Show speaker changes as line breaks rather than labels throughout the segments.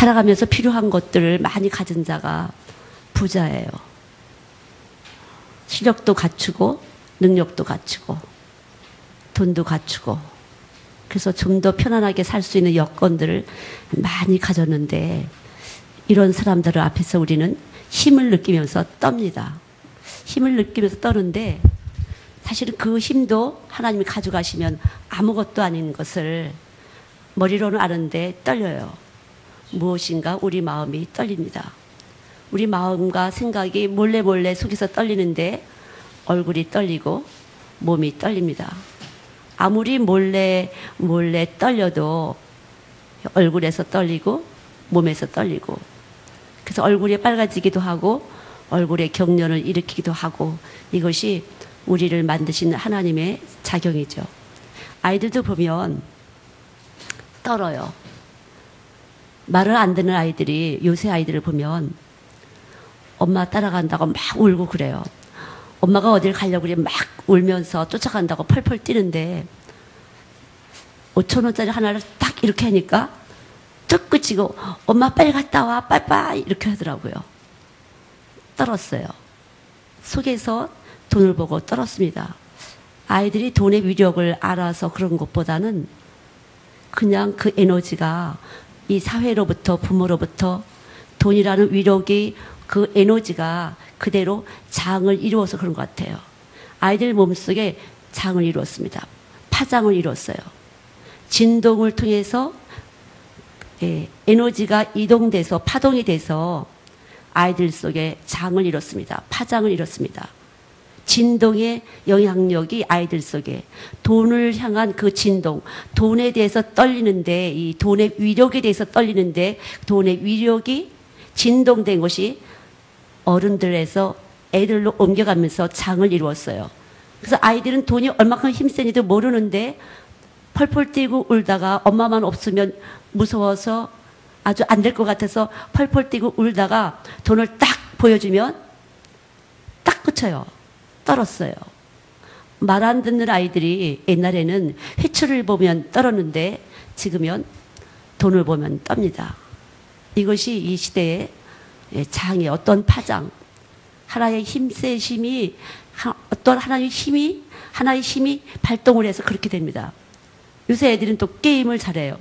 살아가면서 필요한 것들을 많이 가진 자가 부자예요. 실력도 갖추고 능력도 갖추고 돈도 갖추고 그래서 좀 더 편안하게 살 수 있는 여건들을 많이 가졌는데 이런 사람들 앞에서 우리는 힘을 느끼면서 떱니다. 힘을 느끼면서 떠는데 사실은 그 힘도 하나님이 가져가시면 아무것도 아닌 것을 머리로는 아는데 떨려요. 무엇인가 우리 마음이 떨립니다. 우리 마음과 생각이 몰래 속에서 떨리는데 얼굴이 떨리고 몸이 떨립니다. 아무리 몰래 떨려도 얼굴에서 떨리고 몸에서 떨리고 그래서 얼굴이 빨개지기도 하고 얼굴에 경련을 일으키기도 하고 이것이 우리를 만드신 하나님의 작용이죠. 아이들도 보면 떨어요. 말을 안 듣는 아이들이 요새 아이들을 보면 엄마 따라간다고 막 울고 그래요. 엄마가 어딜 가려고 그래 막 울면서 쫓아간다고 펄펄 뛰는데 5,000원짜리 하나를 딱 이렇게 하니까 뚝 그치고 엄마 빨리 갔다 와 빠이빠이 이렇게 하더라고요. 떨었어요. 속에서 돈을 보고 떨었습니다. 아이들이 돈의 위력을 알아서 그런 것보다는 그냥 그 에너지가 이 사회로부터 부모로부터 돈이라는 위력이 그 에너지가 그대로 장을 이루어서 그런 것 같아요. 아이들 몸속에 장을 이루었습니다. 파장을 이루었어요. 진동을 통해서 에너지가 이동돼서 파동이 돼서 아이들 속에 장을 이뤘습니다. 파장을 이뤘습니다. 진동의 영향력이 아이들 속에 돈을 향한 그 진동, 돈에 대해서 떨리는데 이 돈의 위력에 대해서 떨리는데 돈의 위력이 진동된 것이 어른들에서 애들로 옮겨가면서 장을 이루었어요. 그래서 아이들은 돈이 얼마큼 힘센지도 모르는데 펄펄 뛰고 울다가 엄마만 없으면 무서워서 아주 안 될 것 같아서 펄펄 뛰고 울다가 돈을 딱 보여주면 딱 그쳐요. 떨었어요. 말 안 듣는 아이들이 옛날에는 회초리를 보면 떨었는데 지금은 돈을 보면 떱니다. 이것이 이 시대의 장의 어떤 파장, 하나의 힘세심이 어떤 하나의 힘이 발동을 해서 그렇게 됩니다. 요새 애들은 또 게임을 잘해요.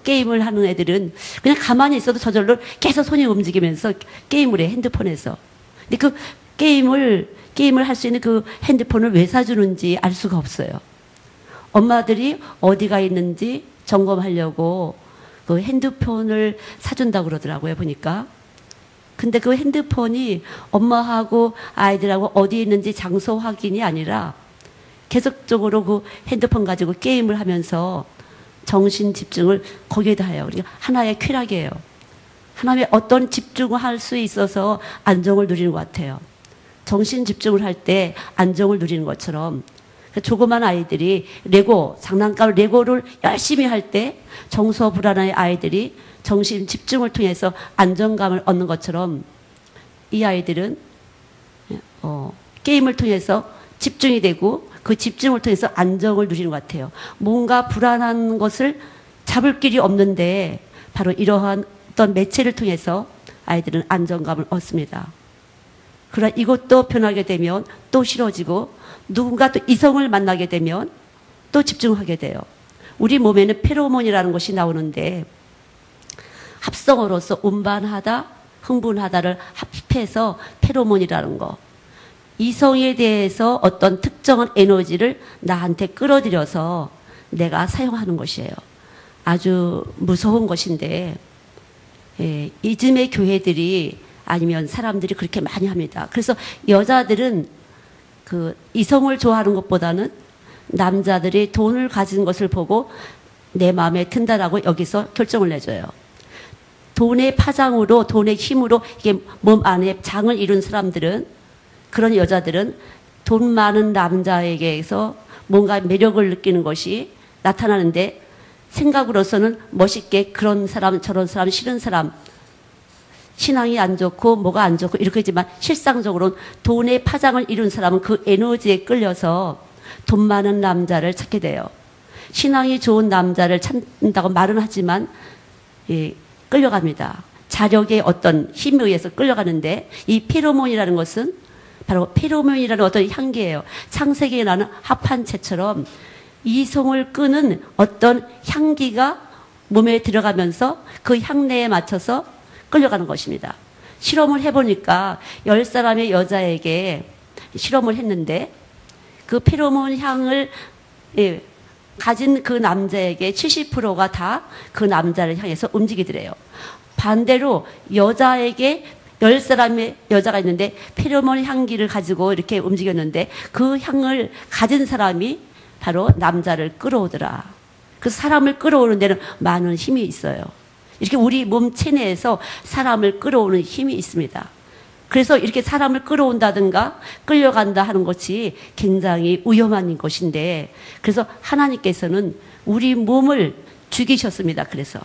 게임을 하는 애들은 그냥 가만히 있어도 저절로 계속 손이 움직이면서 게임을 해, 핸드폰에서. 근데 그 게임을 할 수 있는 그 핸드폰을 왜 사주는지 알 수가 없어요. 엄마들이 어디가 있는지 점검하려고 그 핸드폰을 사준다고 그러더라고요, 보니까. 근데 그 핸드폰이 엄마하고 아이들하고 어디 있는지 장소 확인이 아니라 계속적으로 그 핸드폰 가지고 게임을 하면서 정신 집중을 거기에다 해요. 그러니까 하나의 쾌락이에요. 하나의 어떤 집중을 할 수 있어서 안정을 누리는 것 같아요. 정신 집중을 할 때 안정을 누리는 것처럼 조그만 아이들이 장난감 레고를 열심히 할 때 정서불안의 아이들이 정신 집중을 통해서 안정감을 얻는 것처럼 이 아이들은 게임을 통해서 집중이 되고 그 집중을 통해서 안정을 누리는 것 같아요. 뭔가 불안한 것을 잡을 길이 없는데 바로 이러한 어떤 매체를 통해서 아이들은 안정감을 얻습니다. 그러나 이것도 변하게 되면 또 싫어지고 누군가 또 이성을 만나게 되면 또 집중하게 돼요. 우리 몸에는 페로몬이라는 것이 나오는데 합성어로서 운반하다, 흥분하다를 합해서 페로몬이라는 거. 이성에 대해서 어떤 특정한 에너지를 나한테 끌어들여서 내가 사용하는 것이에요. 아주 무서운 것인데 이즘의 교회들이 아니면 사람들이 그렇게 많이 합니다. 그래서 여자들은 그 이성을 좋아하는 것보다는 남자들이 돈을 가진 것을 보고 내 마음에 든다라고 여기서 결정을 내줘요. 돈의 파장으로 돈의 힘으로 이게 몸 안에 장을 이룬 사람들은 그런 여자들은 돈 많은 남자에게서 뭔가 매력을 느끼는 것이 나타나는데 생각으로서는 멋있게 그런 사람 저런 사람 싫은 사람 신앙이 안 좋고 뭐가 안 좋고 이렇게 했지만 실상적으로는 돈의 파장을 이룬 사람은 그 에너지에 끌려서 돈 많은 남자를 찾게 돼요. 신앙이 좋은 남자를 찾는다고 말은 하지만 끌려갑니다. 자력의 어떤 힘에 의해서 끌려가는데 이 페로몬이라는 것은 바로 페로몬이라는 어떤 향기예요. 창세기에 나는 합한채처럼 이성을 끄는 어떤 향기가 몸에 들어가면서 그 향내에 맞춰서 끌려가는 것입니다. 실험을 해보니까 10사람의 여자에게 실험을 했는데 그 페로몬 향을 가진 그 남자에게 70%가 다 그 남자를 향해서 움직이더래요. 반대로 여자에게 10사람의 여자가 있는데 페로몬 향기를 가지고 이렇게 움직였는데 그 향을 가진 사람이 바로 남자를 끌어오더라. 그 사람을 끌어오는 데는 많은 힘이 있어요. 이렇게 우리 몸 체내에서 사람을 끌어오는 힘이 있습니다. 그래서 이렇게 사람을 끌어온다든가 끌려간다 하는 것이 굉장히 위험한 것인데, 그래서 하나님께서는 우리 몸을 죽이셨습니다. 그래서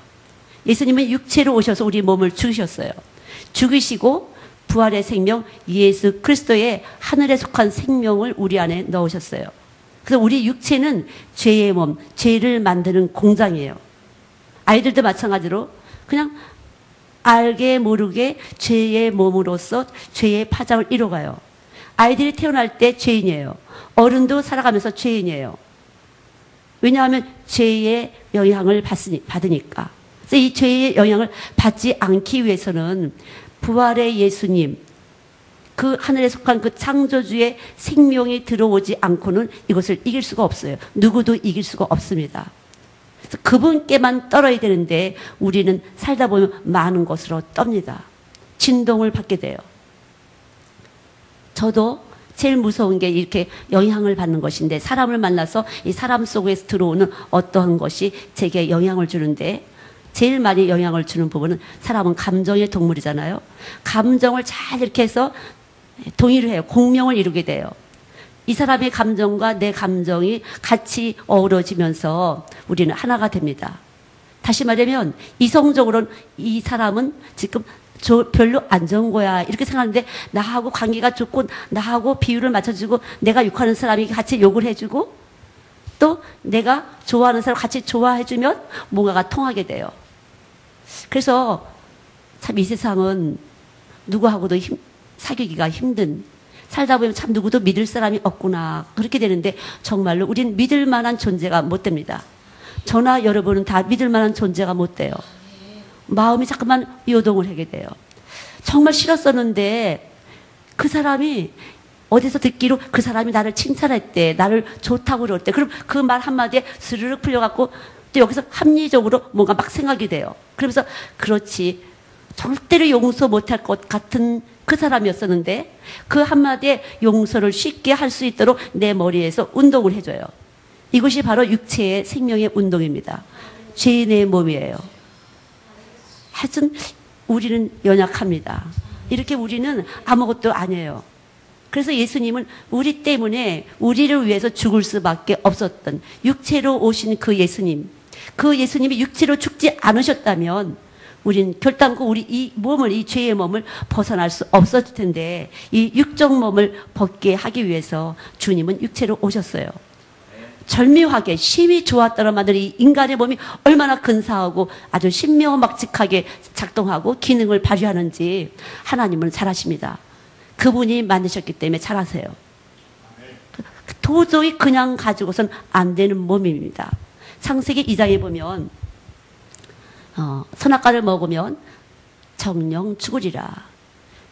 예수님은 육체로 오셔서 우리 몸을 죽이셨어요. 죽이시고 부활의 생명 예수 그리스도의 하늘에 속한 생명을 우리 안에 넣으셨어요. 그래서 우리 육체는 죄의 몸, 죄를 만드는 공장이에요. 아이들도 마찬가지로 그냥 알게 모르게 죄의 몸으로서 죄의 파장을 이뤄가요. 아이들이 태어날 때 죄인이에요. 어른도 살아가면서 죄인이에요. 왜냐하면 죄의 영향을 받으니까. 그래서 이 죄의 영향을 받지 않기 위해서는 부활의 예수님, 그 하늘에 속한 그 창조주의 생명이 들어오지 않고는 이것을 이길 수가 없어요. 누구도 이길 수가 없습니다. 그래서 그분께만 떨어야 되는데 우리는 살다 보면 많은 것으로 떱니다. 진동을 받게 돼요. 저도 제일 무서운 게 이렇게 영향을 받는 것인데, 사람을 만나서 이 사람 속에서 들어오는 어떠한 것이 제게 영향을 주는데, 제일 많이 영향을 주는 부분은, 사람은 감정의 동물이잖아요. 감정을 잘 이렇게 해서 동의를 해요. 공명을 이루게 돼요. 이 사람의 감정과 내 감정이 같이 어우러지면서 우리는 하나가 됩니다. 다시 말하면 이성적으로는 이 사람은 지금 별로 안 좋은 거야 이렇게 생각하는데, 나하고 관계가 좋고 나하고 비율을 맞춰주고 내가 욕하는 사람이 같이 욕을 해주고 또 내가 좋아하는 사람 같이 좋아해주면 뭔가가 통하게 돼요. 그래서 참 이 세상은 누구하고도 사귀기가 힘든, 살다 보면 참 누구도 믿을 사람이 없구나 그렇게 되는데, 정말로 우린 믿을 만한 존재가 못 됩니다. 저나 여러분은 다 믿을 만한 존재가 못 돼요. 마음이 자꾸만 요동을 하게 돼요. 정말 싫었었는데 그 사람이 어디서 듣기로 그 사람이 나를 칭찬했대, 나를 좋다고 그럴 때, 그럼 그 말 한마디에 스르륵 풀려갖고 또 여기서 합리적으로 뭔가 막 생각이 돼요. 그러면서 그렇지, 절대로 용서 못할 것 같은 그 사람이었었는데 그 한마디에 용서를 쉽게 할 수 있도록 내 머리에서 운동을 해줘요. 이것이 바로 육체의 생명의 운동입니다. 죄인의 몸이에요. 하여튼 우리는 연약합니다. 이렇게 우리는 아무것도 아니에요. 그래서 예수님은 우리 때문에 우리를 위해서 죽을 수밖에 없었던, 육체로 오신 그 예수님, 그 예수님이 육체로 죽지 않으셨다면 우린 결단코 우리 이 몸을, 이 죄의 몸을 벗어날 수 없었을 텐데, 이 육적 몸을 벗게 하기 위해서 주님은 육체로 오셨어요. 절묘하게 심히 좋았다로 만든 이 인간의 몸이 얼마나 근사하고 아주 신명막직하게 작동하고 기능을 발휘하는지 하나님은 잘 아십니다. 그분이 만드셨기 때문에 잘 아세요. 도저히 그냥 가지고선 안 되는 몸입니다. 창세기 2장에 보면 선악과를 먹으면 정령 죽으리라.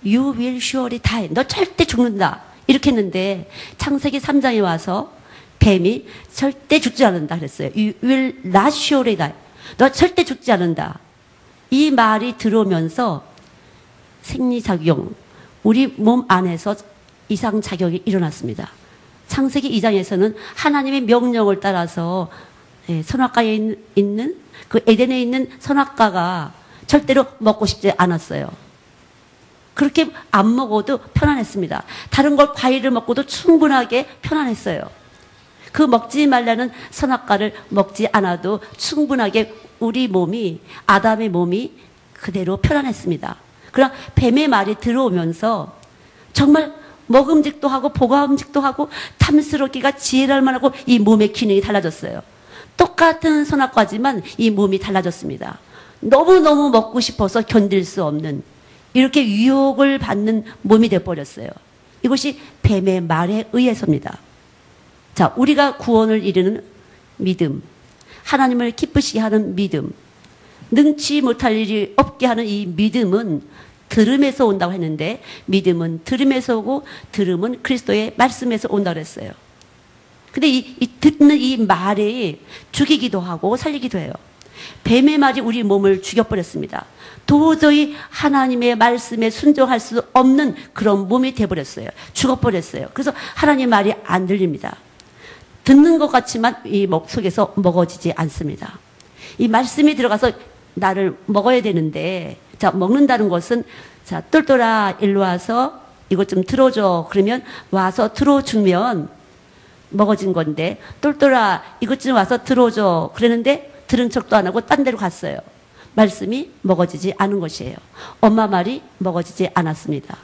You will surely die. 너 절대 죽는다. 이렇게 했는데 창세기 3장에 와서 뱀이 절대 죽지 않는다 그랬어요. You will not surely die. 너 절대 죽지 않는다. 이 말이 들어오면서 생리작용, 우리 몸 안에서 이상작용이 일어났습니다. 창세기 2장에서는 하나님의 명령을 따라서 선악과에 있는 그 에덴에 있는 선악과가 절대로 먹고 싶지 않았어요. 그렇게 안 먹어도 편안했습니다. 다른 걸 과일을 먹고도 충분하게 편안했어요. 그 먹지 말라는 선악과를 먹지 않아도 충분하게 우리 몸이, 아담의 몸이 그대로 편안했습니다. 그러나 뱀의 말이 들어오면서 정말 먹음직도 하고 보감직도 하고 탐스럽기가 지혜랄 만하고 이 몸의 기능이 달라졌어요. 똑같은 선악과지만 이 몸이 달라졌습니다. 너무너무 먹고 싶어서 견딜 수 없는 이렇게 유혹을 받는 몸이 되어버렸어요. 이것이 뱀의 말에 의해서입니다. 자, 우리가 구원을 이루는 믿음, 하나님을 기쁘시게 하는 믿음, 능치 못할 일이 없게 하는 이 믿음은 들음에서 온다고 했는데, 믿음은 들음에서 오고 들음은 그리스도의 말씀에서 온다고 했어요. 근데 이 듣는 이 말이 죽이기도 하고 살리기도 해요. 뱀의 말이 우리 몸을 죽여버렸습니다. 도저히 하나님의 말씀에 순종할 수 없는 그런 몸이 돼버렸어요. 죽어버렸어요. 그래서 하나님의 말이 안 들립니다. 듣는 것 같지만 이 목 속에서 먹어지지 않습니다. 이 말씀이 들어가서 나를 먹어야 되는데, 자, 먹는다는 것은, 자, 똘똘아 일로 와서 이것 좀 들어줘. 그러면 와서 들어주면 먹어진 건데, 똘똘아 이것 좀 와서 들어줘. 그랬는데 들은 척도 안 하고 딴 데로 갔어요. 말씀이 먹어지지 않은 것이에요. 엄마 말이 먹어지지 않았습니다.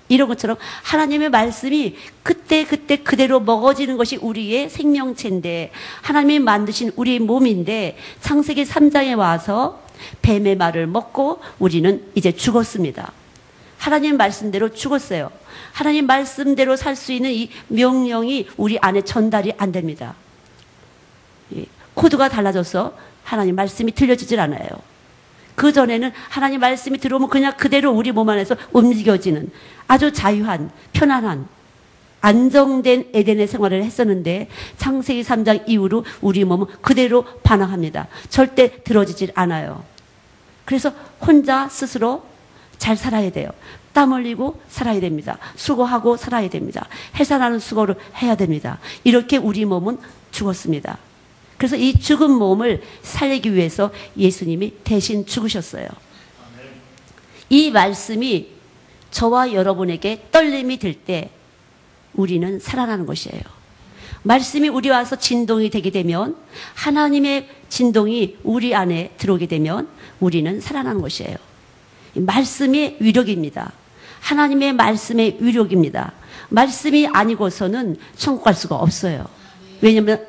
이런 것처럼 하나님의 말씀이 그때 그대로 먹어지는 것이 우리의 생명체인데, 하나님이 만드신 우리의 몸인데, 창세기 3장에 와서 뱀의 말을 먹고 우리는 이제 죽었습니다. 하나님 말씀대로 죽었어요. 하나님 말씀대로 살 수 있는 이 명령이 우리 안에 전달이 안 됩니다. 코드가 달라져서 하나님 말씀이 들려지질 않아요. 그전에는 하나님 말씀이 들어오면 그냥 그대로 우리 몸 안에서 움직여지는 아주 자유한, 편안한, 안정된 에덴의 생활을 했었는데, 창세기 3장 이후로 우리 몸은 그대로 반항합니다. 절대 들어지질 않아요. 그래서 혼자 스스로 잘 살아야 돼요. 땀 흘리고 살아야 됩니다. 수고하고 살아야 됩니다. 해산하는 수고를 해야 됩니다. 이렇게 우리 몸은 죽었습니다. 그래서 이 죽은 몸을 살리기 위해서 예수님이 대신 죽으셨어요. 이 말씀이 저와 여러분에게 떨림이 들 때 우리는 살아나는 것이에요. 말씀이 우리 와서 진동이 되게 되면, 하나님의 진동이 우리 안에 들어오게 되면 우리는 살아나는 것이에요. 말씀의 위력입니다. 하나님의 말씀의 위력입니다. 말씀이 아니고서는 천국 갈 수가 없어요. 왜냐하면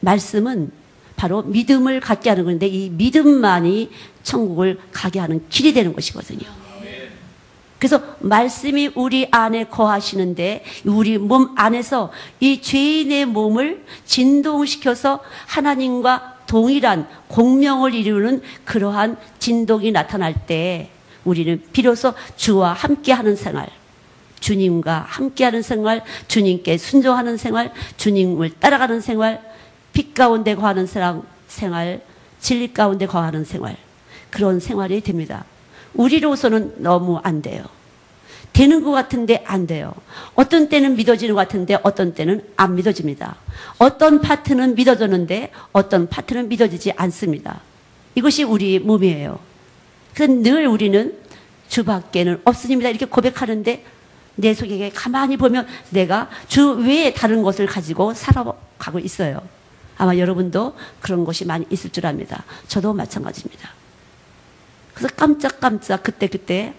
말씀은 바로 믿음을 갖게 하는 건데, 이 믿음만이 천국을 가게 하는 길이 되는 것이거든요. 그래서 말씀이 우리 안에 거하시는데, 우리 몸 안에서 이 죄인의 몸을 진동시켜서 하나님과 동일한 공명을 이루는 그러한 진동이 나타날 때 우리는 비로소 주와 함께하는 생활, 주님과 함께하는 생활, 주님께 순종하는 생활, 주님을 따라가는 생활, 빛 가운데 거하는 생활, 진리 가운데 거하는 생활, 그런 생활이 됩니다. 우리로서는 너무 안 돼요. 되는 것 같은데 안 돼요. 어떤 때는 믿어지는 것 같은데 어떤 때는 안 믿어집니다. 어떤 파트는 믿어졌는데 어떤 파트는 믿어지지 않습니다. 이것이 우리 몸이에요. 그래서 늘 우리는 주밖에는 없으십니다 이렇게 고백하는데, 내 속에 가만히 보면 내가 주 외에 다른 것을 가지고 살아가고 있어요. 아마 여러분도 그런 것이 많이 있을 줄 압니다. 저도 마찬가지입니다. 그래서 깜짝깜짝 그때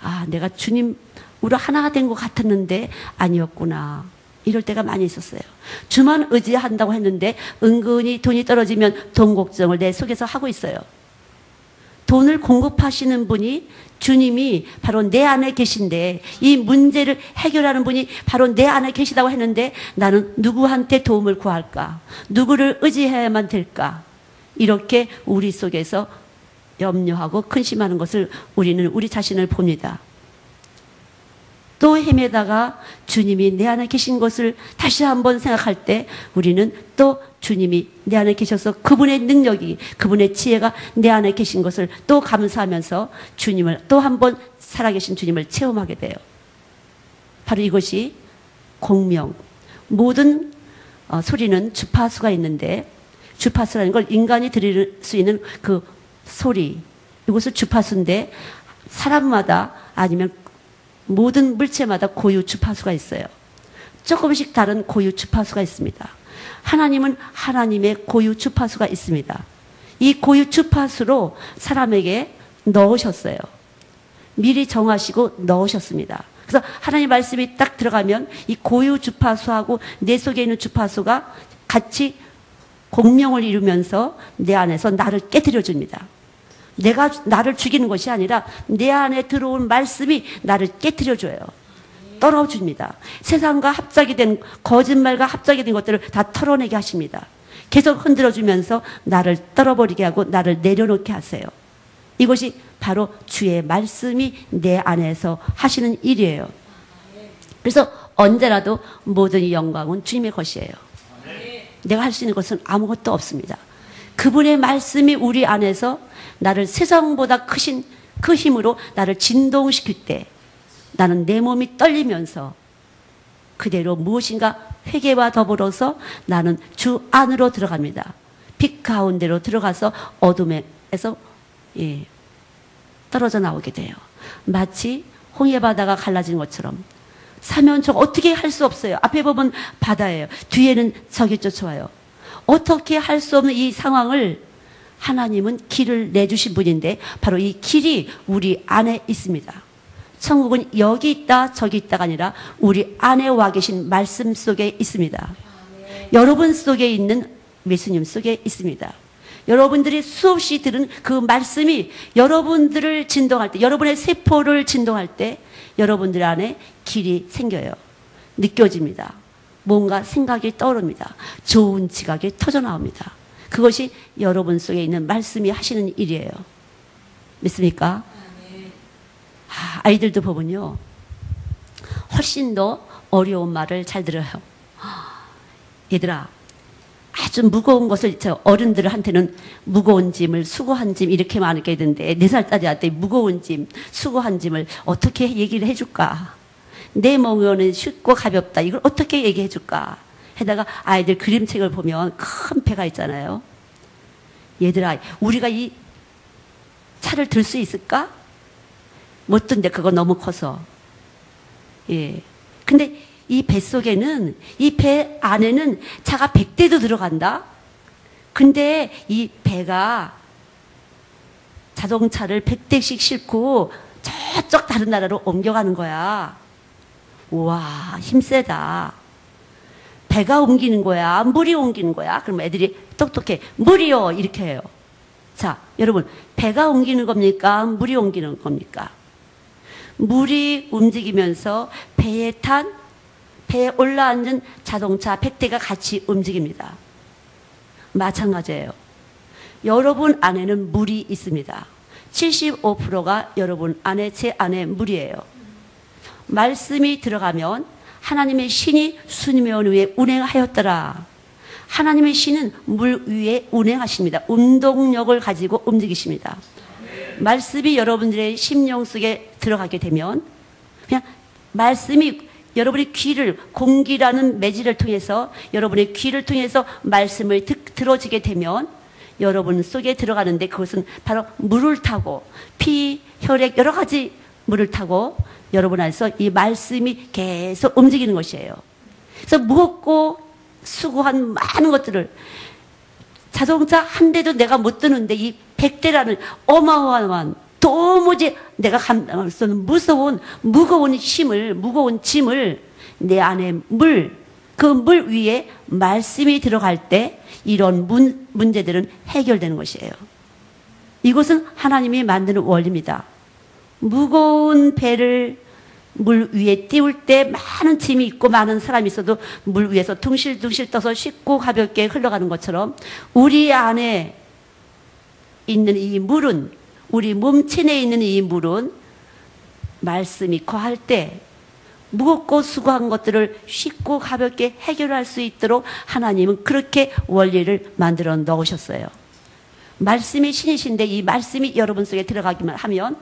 아, 내가 주님으로 하나가 된 것 같았는데 아니었구나. 이럴 때가 많이 있었어요. 주만 의지한다고 했는데 은근히 돈이 떨어지면 돈 걱정을 내 속에서 하고 있어요. 돈을 공급하시는 분이, 주님이 바로 내 안에 계신데, 이 문제를 해결하는 분이 바로 내 안에 계시다고 했는데, 나는 누구한테 도움을 구할까? 누구를 의지해야만 될까? 이렇게 우리 속에서 염려하고 근심하는 것을 우리는 우리 자신을 봅니다. 또 헤매다가 주님이 내 안에 계신 것을 다시 한번 생각할 때 우리는 또 주님이 내 안에 계셔서 그분의 능력이, 그분의 지혜가 내 안에 계신 것을 또 감사하면서 주님을 또 한번 살아계신 주님을 체험하게 돼요. 바로 이것이 공명. 모든 소리는 주파수가 있는데, 주파수라는 걸 인간이 들을 수 있는 그 소리, 이것을 주파수인데, 사람마다 아니면 모든 물체마다 고유 주파수가 있어요. 조금씩 다른 고유 주파수가 있습니다. 하나님은 하나님의 고유 주파수가 있습니다. 이 고유 주파수로 사람에게 넣으셨어요. 미리 정하시고 넣으셨습니다. 그래서 하나님 말씀이 딱 들어가면 이 고유 주파수하고 내 속에 있는 주파수가 같이 공명을 이루면서 내 안에서 나를 깨뜨려 줍니다. 내가 나를 죽이는 것이 아니라 내 안에 들어온 말씀이 나를 깨트려줘요. 떨어줍니다. 세상과 합작이 된 거짓말과 합작이 된 것들을 다 털어내게 하십니다. 계속 흔들어주면서 나를 떨어버리게 하고 나를 내려놓게 하세요. 이것이 바로 주의 말씀이 내 안에서 하시는 일이에요. 그래서 언제라도 모든 영광은 주님의 것이에요. 내가 할 수 있는 것은 아무것도 없습니다. 그분의 말씀이 우리 안에서 나를 세상보다 크신 그 힘으로 나를 진동시킬 때 나는 내 몸이 떨리면서 그대로 무엇인가 회개와 더불어서 나는 주 안으로 들어갑니다. 빛 가운데로 들어가서 어둠에서 떨어져 나오게 돼요. 마치 홍해바다가 갈라진 것처럼 사면초가 어떻게 할 수 없어요. 앞에 보면 바다예요. 뒤에는 적이 쫓아와요. 어떻게 할 수 없는 이 상황을 하나님은 길을 내주신 분인데 바로 이 길이 우리 안에 있습니다. 천국은 여기 있다 저기 있다가 아니라 우리 안에 와 계신 말씀 속에 있습니다. 여러분 속에 있는 예수님 속에 있습니다. 여러분들이 수없이 들은 그 말씀이 여러분들을 진동할 때, 여러분의 세포를 진동할 때 여러분들 안에 길이 생겨요. 느껴집니다. 뭔가 생각이 떠오릅니다. 좋은 지각이 터져나옵니다. 그것이 여러분 속에 있는 말씀이 하시는 일이에요. 믿습니까? 아이들도 보면요, 훨씬 더 어려운 말을 잘 들어요. 얘들아, 아주 무거운 것을, 어른들한테는 무거운 짐을, 수고한 짐 이렇게 많게 되는데 4살짜리한테 무거운 짐, 수고한 짐을 어떻게 얘기를 해줄까? 내 몸은 쉽고 가볍다. 이걸 어떻게 얘기해 줄까? 해다가 아이들 그림책을 보면 큰 배가 있잖아요. 얘들아, 우리가 이 차를 들 수 있을까? 못 든데 그거 너무 커서. 예. 근데 이 뱃속에는, 이 배 안에는 차가 100대도 들어간다? 근데 이 배가 자동차를 100대씩 싣고 저쪽 다른 나라로 옮겨가는 거야. 우와, 힘세다. 배가 옮기는 거야? 물이 옮기는 거야? 그럼 애들이 똑똑해. 물이요! 이렇게 해요. 자, 여러분, 배가 옮기는 겁니까? 물이 옮기는 겁니까? 물이 움직이면서 배에 올라앉은 자동차 100대가 같이 움직입니다. 마찬가지예요. 여러분 안에는 물이 있습니다. 75%가 여러분 안에, 제 안에 물이에요. 말씀이 들어가면 하나님의 신이 수면 위에 운행하였더라. 하나님의 신은 물 위에 운행하십니다. 운동력을 가지고 움직이십니다. 말씀이 여러분들의 심령 속에 들어가게 되면 그냥 말씀이 여러분의 귀를, 공기라는 매질을 통해서 여러분의 귀를 통해서 말씀을 들어지게 되면 여러분 속에 들어가는데 그것은 바로 물을 타고 피, 혈액 여러 가지 물을 타고 여러분 안에서 이 말씀이 계속 움직이는 것이에요. 그래서 무겁고 수고한 많은 것들을 자동차 한 대도 내가 못 드는데 이 100대라는 어마어마한 도무지 내가 감당할 수 없는 무거운 힘을, 무거운 짐을 내 안에 그 물 위에 말씀이 들어갈 때 이런 문제들은 해결되는 것이에요. 이것은 하나님이 만드는 원리입니다. 무거운 배를 물 위에 띄울 때 많은 짐이 있고 많은 사람이 있어도 물 위에서 둥실둥실 떠서 쉽고 가볍게 흘러가는 것처럼 우리 안에 있는 이 물은, 우리 몸체 내에 있는 이 물은 말씀이 거할 때 무겁고 수고한 것들을 쉽고 가볍게 해결할 수 있도록 하나님은 그렇게 원리를 만들어 넣으셨어요. 말씀이 신이신데 이 말씀이 여러분 속에 들어가기만 하면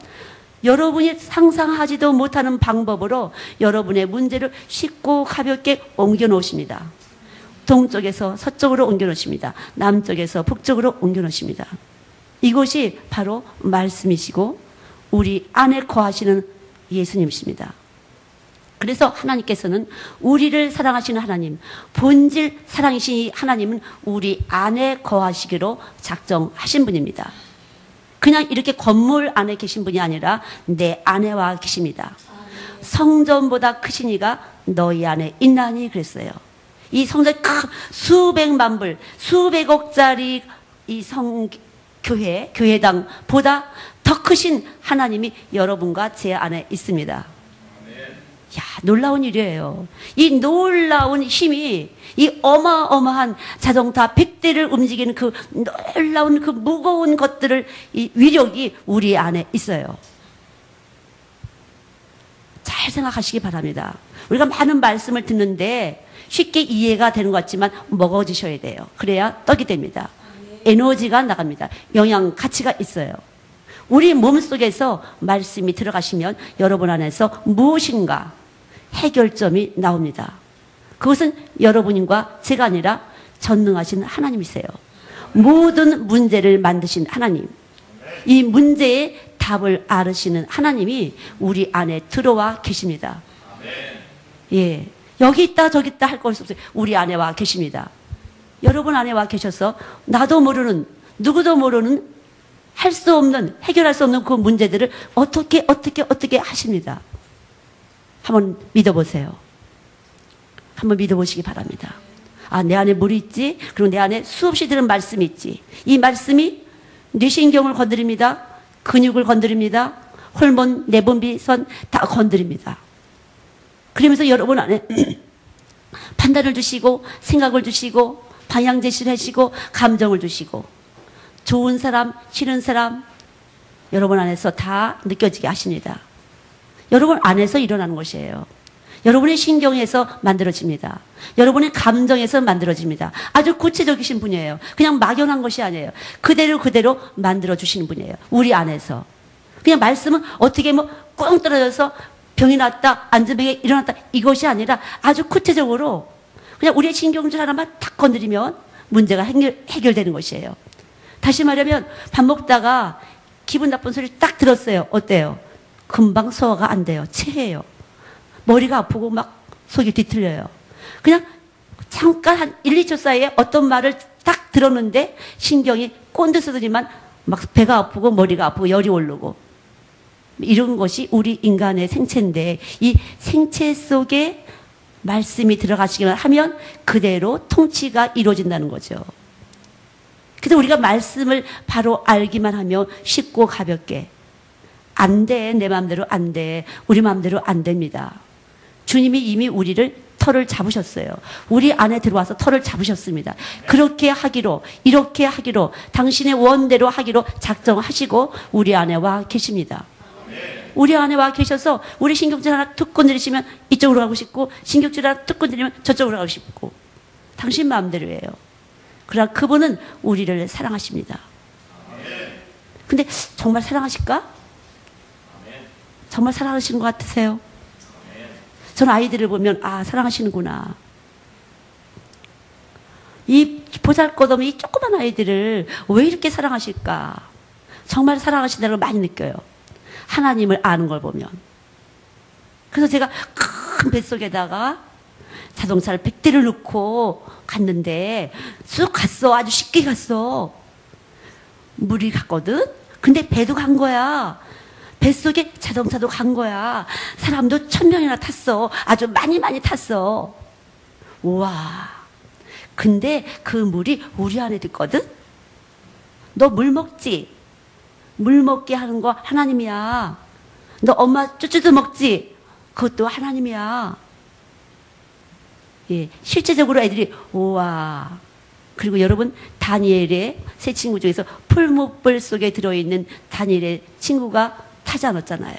여러분이 상상하지도 못하는 방법으로 여러분의 문제를 쉽고 가볍게 옮겨 놓으십니다. 동쪽에서 서쪽으로 옮겨 놓으십니다. 남쪽에서 북쪽으로 옮겨 놓으십니다. 이것이 바로 말씀이시고 우리 안에 거하시는 예수님이십니다. 그래서 하나님께서는 우리를 사랑하시는 하나님, 본질 사랑이신 이 하나님은 우리 안에 거하시기로 작정하신 분입니다. 그냥 이렇게 건물 안에 계신 분이 아니라 내 안에 와 계십니다. 성전보다 크신 이가 너희 안에 있나니 그랬어요. 이 성전 수백만 불, 수백억짜리 이 교회, 교회당보다 더 크신 하나님이 여러분과 제 안에 있습니다. 야, 놀라운 일이에요. 이 놀라운 힘이, 이 어마어마한 자동차 100대를 움직이는 그 놀라운 그 무거운 것들을, 이 위력이 우리 안에 있어요. 잘 생각하시기 바랍니다. 우리가 많은 말씀을 듣는데 쉽게 이해가 되는 것 같지만 먹어주셔야 돼요. 그래야 떡이 됩니다. 에너지가 나갑니다. 영양 가치가 있어요. 우리 몸속에서 말씀이 들어가시면 여러분 안에서 무엇인가 해결점이 나옵니다. 그것은 여러분과 제가 아니라 전능하신 하나님이세요. 모든 문제를 만드신 하나님, 이 문제의 답을 알으시는 하나님이 우리 안에 들어와 계십니다. 예, 여기 있다 저기 있다 할 것이 없어요. 우리 안에 와 계십니다. 여러분 안에 와 계셔서 나도 모르는, 누구도 모르는, 할 수 없는, 해결할 수 없는 그 문제들을 어떻게 하십니다. 한번 믿어보세요. 한번 믿어보시기 바랍니다. 아, 내 안에 물이 있지? 그리고 내 안에 수없이 들은 말씀이 있지. 이 말씀이 뇌신경을 건드립니다. 근육을 건드립니다. 호르몬, 내분비선 다 건드립니다. 그러면서 여러분 안에 판단을 주시고 생각을 주시고 방향 제시를 하시고 감정을 주시고 좋은 사람, 싫은 사람 여러분 안에서 다 느껴지게 하십니다. 여러분 안에서 일어나는 것이에요. 여러분의 신경에서 만들어집니다. 여러분의 감정에서 만들어집니다. 아주 구체적이신 분이에요. 그냥 막연한 것이 아니에요. 그대로 만들어주시는 분이에요. 우리 안에서. 그냥 말씀은 어떻게 뭐 꽁 떨어져서 병이 났다, 안전병에 일어났다 이것이 아니라 아주 구체적으로 그냥 우리의 신경줄 하나만 탁 건드리면 문제가 해결되는 것이에요. 다시 말하면 밥 먹다가 기분 나쁜 소리 딱 들었어요. 어때요? 금방 소화가 안 돼요. 체해요. 머리가 아프고 막 속이 뒤틀려요. 그냥 잠깐 한 1, 2초 사이에 어떤 말을 딱 들었는데 신경이 꼰대서더니만 막 배가 아프고 머리가 아프고 열이 오르고 이런 것이 우리 인간의 생체인데 이 생체 속에 말씀이 들어가시기만 하면 그대로 통치가 이루어진다는 거죠. 그래서 우리가 말씀을 바로 알기만 하면 쉽고 가볍게 안 돼, 내 마음대로 안 돼, 우리 마음대로 안 됩니다. 주님이 이미 우리를 털을 잡으셨어요. 우리 안에 들어와서 털을 잡으셨습니다. 그렇게 하기로, 이렇게 하기로, 당신의 원대로 하기로 작정하시고 우리 안에 와 계십니다. 우리 안에 와 계셔서 우리 신경질 하나 툭 건드리시면 이쪽으로 가고 싶고 신경질 하나 툭 건드리면 저쪽으로 가고 싶고 당신 마음대로예요. 그러나 그분은 우리를 사랑하십니다. 근데 정말 사랑하실까? 정말 사랑하시는 것 같으세요? 저는 아이들을 보면 아 사랑하시는구나. 이 보잘것없는 이 조그만 아이들을 왜 이렇게 사랑하실까? 정말 사랑하신다는 걸 많이 느껴요. 하나님을 아는 걸 보면. 그래서 제가 큰 뱃속에다가 자동차를 100대를 넣고 갔는데 쑥 갔어. 아주 쉽게 갔어. 물이 갔거든. 근데 배도 간 거야. 뱃속에 자동차도 간 거야. 사람도 1000명이나 탔어. 아주 많이 탔어. 우와. 근데 그 물이 우리 안에 들거든. 너 물 먹지? 물 먹게 하는 거 하나님이야. 너 엄마 쭈쭈도 먹지? 그것도 하나님이야. 예, 실제적으로 애들이 우와. 그리고 여러분 다니엘의 세 친구 중에서 풀무불 속에 들어있는 다니엘의 친구가 타지 않았잖아요.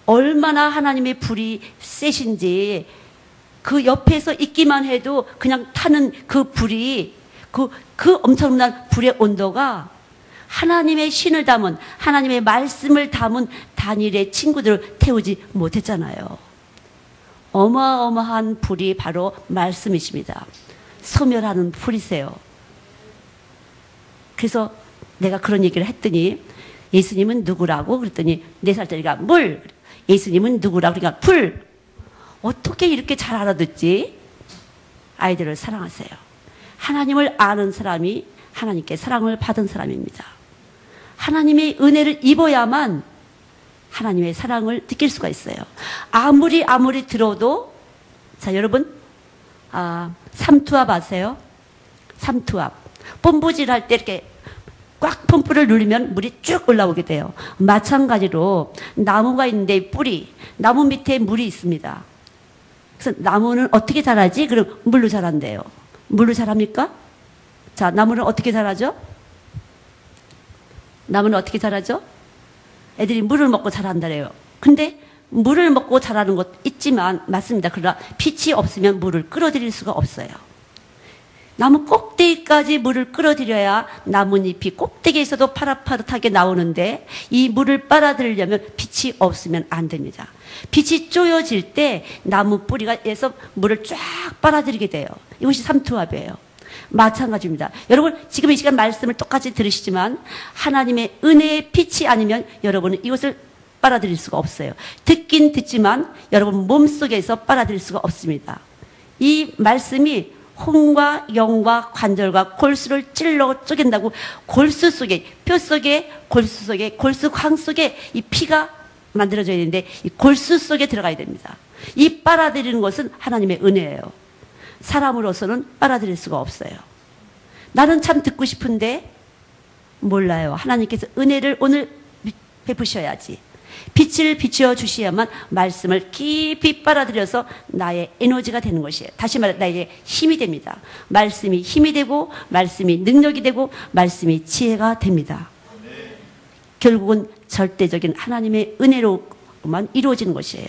얼마나 하나님의 불이 세신지 그 옆에서 있기만 해도 그냥 타는 그 불이 그 엄청난 불의 온도가 하나님의 신을 담은 하나님의 말씀을 담은 다니엘의 친구들을 태우지 못했잖아요. 어마어마한 불이 바로 말씀이십니다. 소멸하는 불이세요. 그래서 내가 그런 얘기를 했더니 예수님은 누구라고? 그랬더니 4살짜리가 물. 예수님은 누구라고? 그러니까 불. 어떻게 이렇게 잘 알아듣지? 아이들을 사랑하세요. 하나님을 아는 사람이 하나님께 사랑을 받은 사람입니다. 하나님의 은혜를 입어야만 하나님의 사랑을 느낄 수가 있어요. 아무리 들어도 자 여러분 삼투압 아세요? 삼투압. 뽐부질 할 때 이렇게 꽉 펌프를 누르면 물이 쭉 올라오게 돼요. 마찬가지로 나무가 있는데 뿌리, 나무 밑에 물이 있습니다. 그래서 나무는 어떻게 자라지? 그럼 물로 자란대요. 물로 자랍니까? 자, 나무는 어떻게 자라죠? 나무는 어떻게 자라죠? 애들이 물을 먹고 자란다래요. 근데 물을 먹고 자라는 것 있지만 맞습니다. 그러나 빛이 없으면 물을 끌어들일 수가 없어요. 나무 꼭대기까지 물을 끌어들여야 나뭇잎이 꼭대기에서도 파릇파릇하게 나오는데 이 물을 빨아들이려면 빛이 없으면 안 됩니다. 빛이 쪼여질 때 나무 뿌리가에서 물을 쫙 빨아들이게 돼요. 이것이 삼투압이에요. 마찬가지입니다. 여러분 지금 이 시간 말씀을 똑같이 들으시지만 하나님의 은혜의 빛이 아니면 여러분은 이것을 빨아들일 수가 없어요. 듣긴 듣지만 여러분 몸속에서 빨아들일 수가 없습니다. 이 말씀이 혼과 영과 관절과 골수를 찔러 쪼갠다고 골수 속에 뼈 속에 골수 속에 골수광 속에 이 피가 만들어져야 되는데 이 골수 속에 들어가야 됩니다. 이 빨아들이는 것은 하나님의 은혜예요. 사람으로서는 빨아들일 수가 없어요. 나는 참 듣고 싶은데 몰라요. 하나님께서 은혜를 오늘 베푸셔야지. 빛을 비추어 주셔야만 말씀을 깊이 빨아들여서 나의 에너지가 되는 것이에요. 다시 말해 나에게 힘이 됩니다. 말씀이 힘이 되고 말씀이 능력이 되고 말씀이 지혜가 됩니다. 결국은 절대적인 하나님의 은혜로만 이루어지는 것이에요.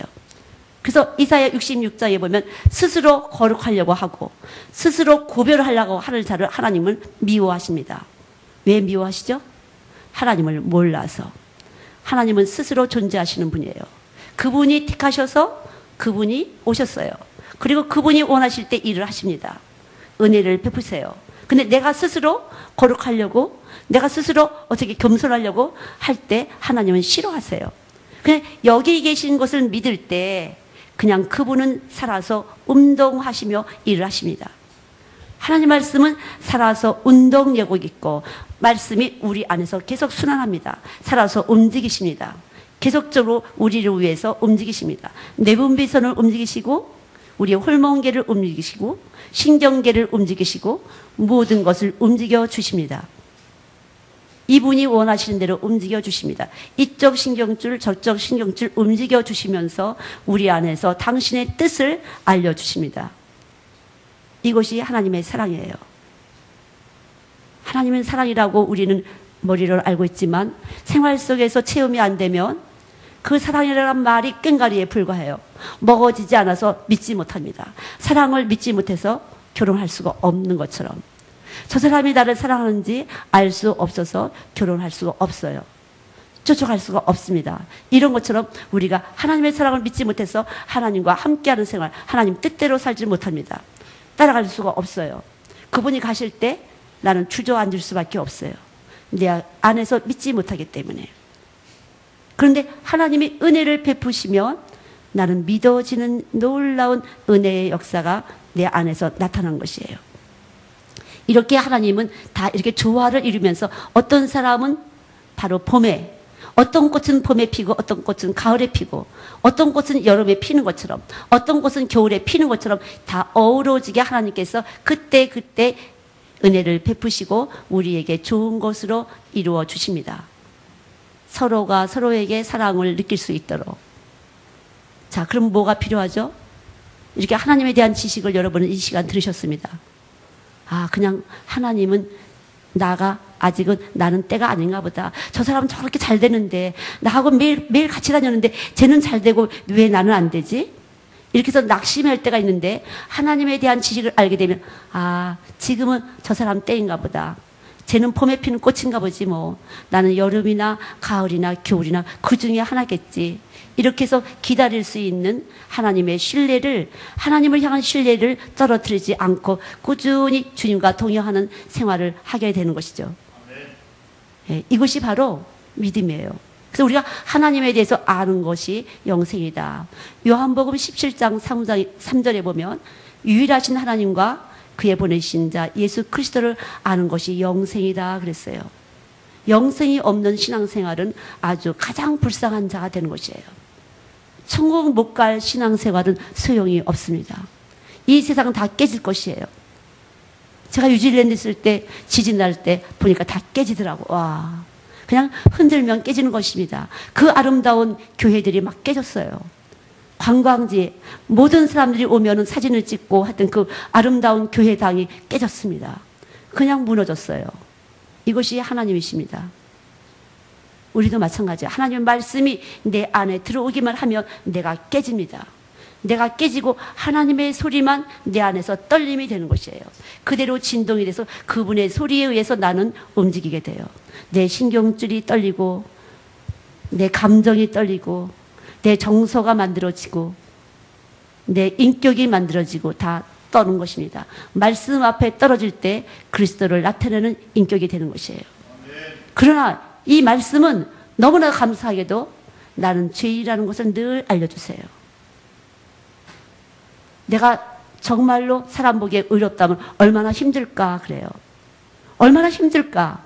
그래서 이사야 66장에 보면 스스로 거룩하려고 하고 스스로 구별하려고 하는 자를 하나님은 미워하십니다. 왜 미워하시죠? 하나님을 몰라서. 하나님은 스스로 존재하시는 분이에요. 그분이 택하셔서 그분이 오셨어요. 그리고 그분이 원하실 때 일을 하십니다. 은혜를 베푸세요. 근데 내가 스스로 거룩하려고 내가 스스로 어떻게 겸손하려고 할 때 하나님은 싫어하세요. 그냥 여기 계신 것을 믿을 때 그냥 그분은 살아서 운동하시며 일을 하십니다. 하나님 말씀은 살아서 운동력이 있고 말씀이 우리 안에서 계속 순환합니다. 살아서 움직이십니다. 계속적으로 우리를 위해서 움직이십니다. 내분비선을 움직이시고 우리의 호르몬계를 움직이시고 신경계를 움직이시고 모든 것을 움직여 주십니다. 이분이 원하시는 대로 움직여 주십니다. 이쪽 신경줄 저쪽 신경줄 움직여 주시면서 우리 안에서 당신의 뜻을 알려주십니다. 이것이 하나님의 사랑이에요. 하나님은 사랑이라고 우리는 머리로 알고 있지만 생활 속에서 체험이 안 되면 그 사랑이라는 말이 꽹가리에 불과해요. 먹어지지 않아서 믿지 못합니다. 사랑을 믿지 못해서 결혼할 수가 없는 것처럼 저 사람이 나를 사랑하는지 알 수 없어서 결혼할 수가 없어요. 쫓아갈 수가 없습니다. 이런 것처럼 우리가 하나님의 사랑을 믿지 못해서 하나님과 함께하는 생활, 하나님 뜻대로 살지 못합니다. 따라갈 수가 없어요. 그분이 가실 때 나는 주저앉을 수밖에 없어요. 내 안에서 믿지 못하기 때문에. 그런데 하나님이 은혜를 베푸시면 나는 믿어지는 놀라운 은혜의 역사가 내 안에서 나타난 것이에요. 이렇게 하나님은 다 이렇게 조화를 이루면서 어떤 사람은 바로 봄에 어떤 꽃은 봄에 피고 어떤 꽃은 가을에 피고 어떤 꽃은 여름에 피는 것처럼 어떤 꽃은 겨울에 피는 것처럼 다 어우러지게 하나님께서 그때 은혜를 베푸시고 우리에게 좋은 것으로 이루어 주십니다. 서로가 서로에게 사랑을 느낄 수 있도록. 자, 그럼 뭐가 필요하죠? 이렇게 하나님에 대한 지식을 여러분은 이 시간 들으셨습니다. 아, 그냥 하나님은 나가 아직은 나는 때가 아닌가 보다. 저 사람은 저렇게 잘 되는데 나하고 매일 같이 다녔는데 쟤는 잘 되고 왜 나는 안 되지? 이렇게 해서 낙심할 때가 있는데 하나님에 대한 지식을 알게 되면 아, 지금은 저 사람 때인가 보다. 쟤는 봄에 피는 꽃인가 보지 뭐. 나는 여름이나 가을이나 겨울이나 그 중에 하나겠지. 이렇게 해서 기다릴 수 있는 하나님의 신뢰를, 하나님을 향한 신뢰를 떨어뜨리지 않고 꾸준히 주님과 동행하는 생활을 하게 되는 것이죠. 예, 이것이 바로 믿음이에요. 그래서 우리가 하나님에 대해서 아는 것이 영생이다. 요한복음 17장 3절에 보면 유일하신 하나님과 그의 보내신 자 예수 그리스도를 아는 것이 영생이다 그랬어요. 영생이 없는 신앙생활은 아주 가장 불쌍한 자가 되는 것이에요. 천국 못 갈 신앙생활은 소용이 없습니다. 이 세상은 다 깨질 것이에요. 제가 뉴질랜드 있을 때 지진 날 때 보니까 다 깨지더라고. 와, 그냥 흔들면 깨지는 것입니다. 그 아름다운 교회들이 막 깨졌어요. 관광지 모든 사람들이 오면은 사진을 찍고 하여튼 그 아름다운 교회당이 깨졌습니다. 그냥 무너졌어요. 이것이 하나님이십니다. 우리도 마찬가지예요. 하나님의 말씀이 내 안에 들어오기만 하면 내가 깨집니다. 내가 깨지고 하나님의 소리만 내 안에서 떨림이 되는 것이에요. 그대로 진동이 돼서 그분의 소리에 의해서 나는 움직이게 돼요. 내 신경줄이 떨리고 내 감정이 떨리고 내 정서가 만들어지고 내 인격이 만들어지고 다 떠는 것입니다. 말씀 앞에 떨어질 때 그리스도를 나타내는 인격이 되는 것이에요. 그러나 이 말씀은 너무나 감사하게도 나는 죄인이라는 것을 늘 알려주세요. 내가 정말로 사람 보기에 의롭다면 얼마나 힘들까 그래요. 얼마나 힘들까.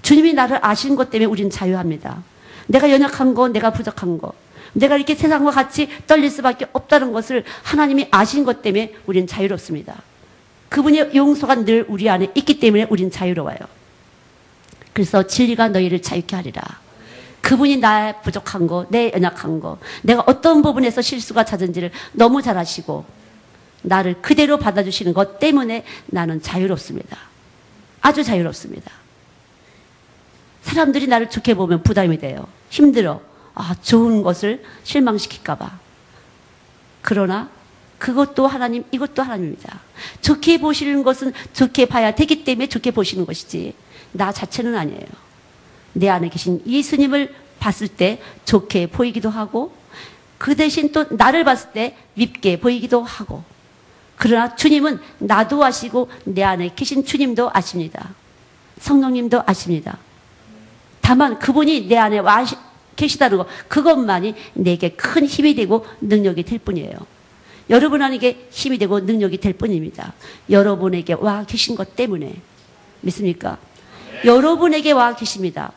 주님이 나를 아시는 것 때문에 우리는 자유합니다. 내가 연약한 거, 내가 부족한 거, 내가 이렇게 세상과 같이 떨릴 수밖에 없다는 것을 하나님이 아신 것 때문에 우리는 자유롭습니다. 그분의 용서가 늘 우리 안에 있기 때문에 우리는 자유로워요. 그래서 진리가 너희를 자유케 하리라. 그분이 나의 부족한 거, 내 연약한 거, 내가 어떤 부분에서 실수가 잦은지를 너무 잘 아시고 나를 그대로 받아주시는 것 때문에 나는 자유롭습니다. 아주 자유롭습니다. 사람들이 나를 좋게 보면 부담이 돼요. 힘들어. 아, 좋은 것을 실망시킬까 봐. 그러나 그것도 하나님, 이것도 하나님입니다. 좋게 보시는 것은 좋게 봐야 되기 때문에 좋게 보시는 것이지 나 자체는 아니에요. 내 안에 계신 예수님을 봤을 때 좋게 보이기도 하고 그 대신 또 나를 봤을 때 밉게 보이기도 하고 그러나 주님은 나도 아시고 내 안에 계신 주님도 아십니다. 성령님도 아십니다. 다만 그분이 내 안에 와 계시다는 것 그것만이 내게 큰 힘이 되고 능력이 될 뿐이에요. 여러분에게 힘이 되고 능력이 될 뿐입니다. 여러분에게 와 계신 것 때문에 믿습니까? 여러분에게 와 계십니다.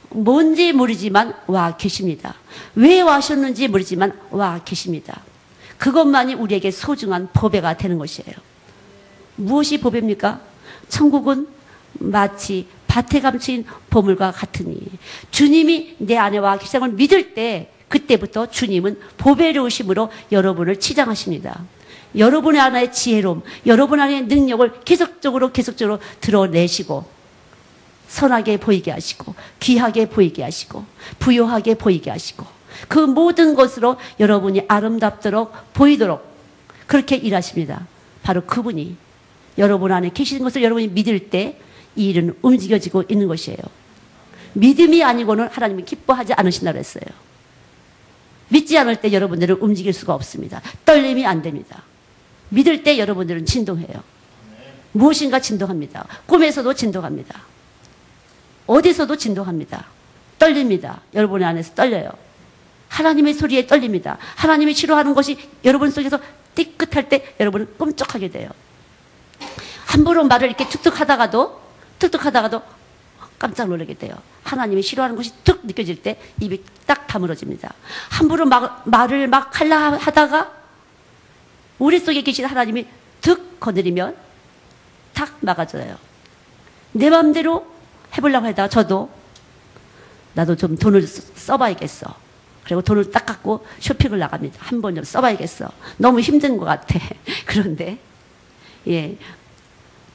뭔지 모르지만 와 계십니다. 왜 와셨는지 모르지만 와 계십니다. 그것만이 우리에게 소중한 보배가 되는 것이에요. 무엇이 보배입니까? 천국은 마치 밭에 감추인 보물과 같으니 주님이 내 안에 와 계심을 믿을 때 그때부터 주님은 보배로우심으로 여러분을 치장하십니다. 여러분의 안에 지혜로움, 여러분 안에 능력을 계속적으로 드러내시고 선하게 보이게 하시고 귀하게 보이게 하시고 부요하게 보이게 하시고 그 모든 것으로 여러분이 아름답도록 보이도록 그렇게 일하십니다. 바로 그분이 여러분 안에 계시는 것을 여러분이 믿을 때 이 일은 움직여지고 있는 것이에요. 믿음이 아니고는 하나님이 기뻐하지 않으신다고 했어요. 믿지 않을 때 여러분들은 움직일 수가 없습니다. 떨림이 안 됩니다. 믿을 때 여러분들은 진동해요. 무엇인가 진동합니다. 꿈에서도 진동합니다. 어디서도 진동합니다. 떨립니다. 여러분의 안에서 떨려요. 하나님의 소리에 떨립니다. 하나님이 싫어하는 것이 여러분 속에서 띠끗할 때 여러분은 끔찍하게 돼요. 함부로 말을 이렇게 툭툭 하다가도 깜짝 놀라게 돼요. 하나님이 싫어하는 것이 툭 느껴질 때 입이 딱 다물어집니다. 함부로 말을 막 하다가 우리 속에 계신 하나님이 툭 거느리면 탁 막아져요. 내 마음대로 해보려고 하다가 나도 좀 돈을 써봐야겠어. 그리고 돈을 딱 갖고 쇼핑을 나갑니다. 한 번 좀 써봐야겠어. 너무 힘든 것 같아. 그런데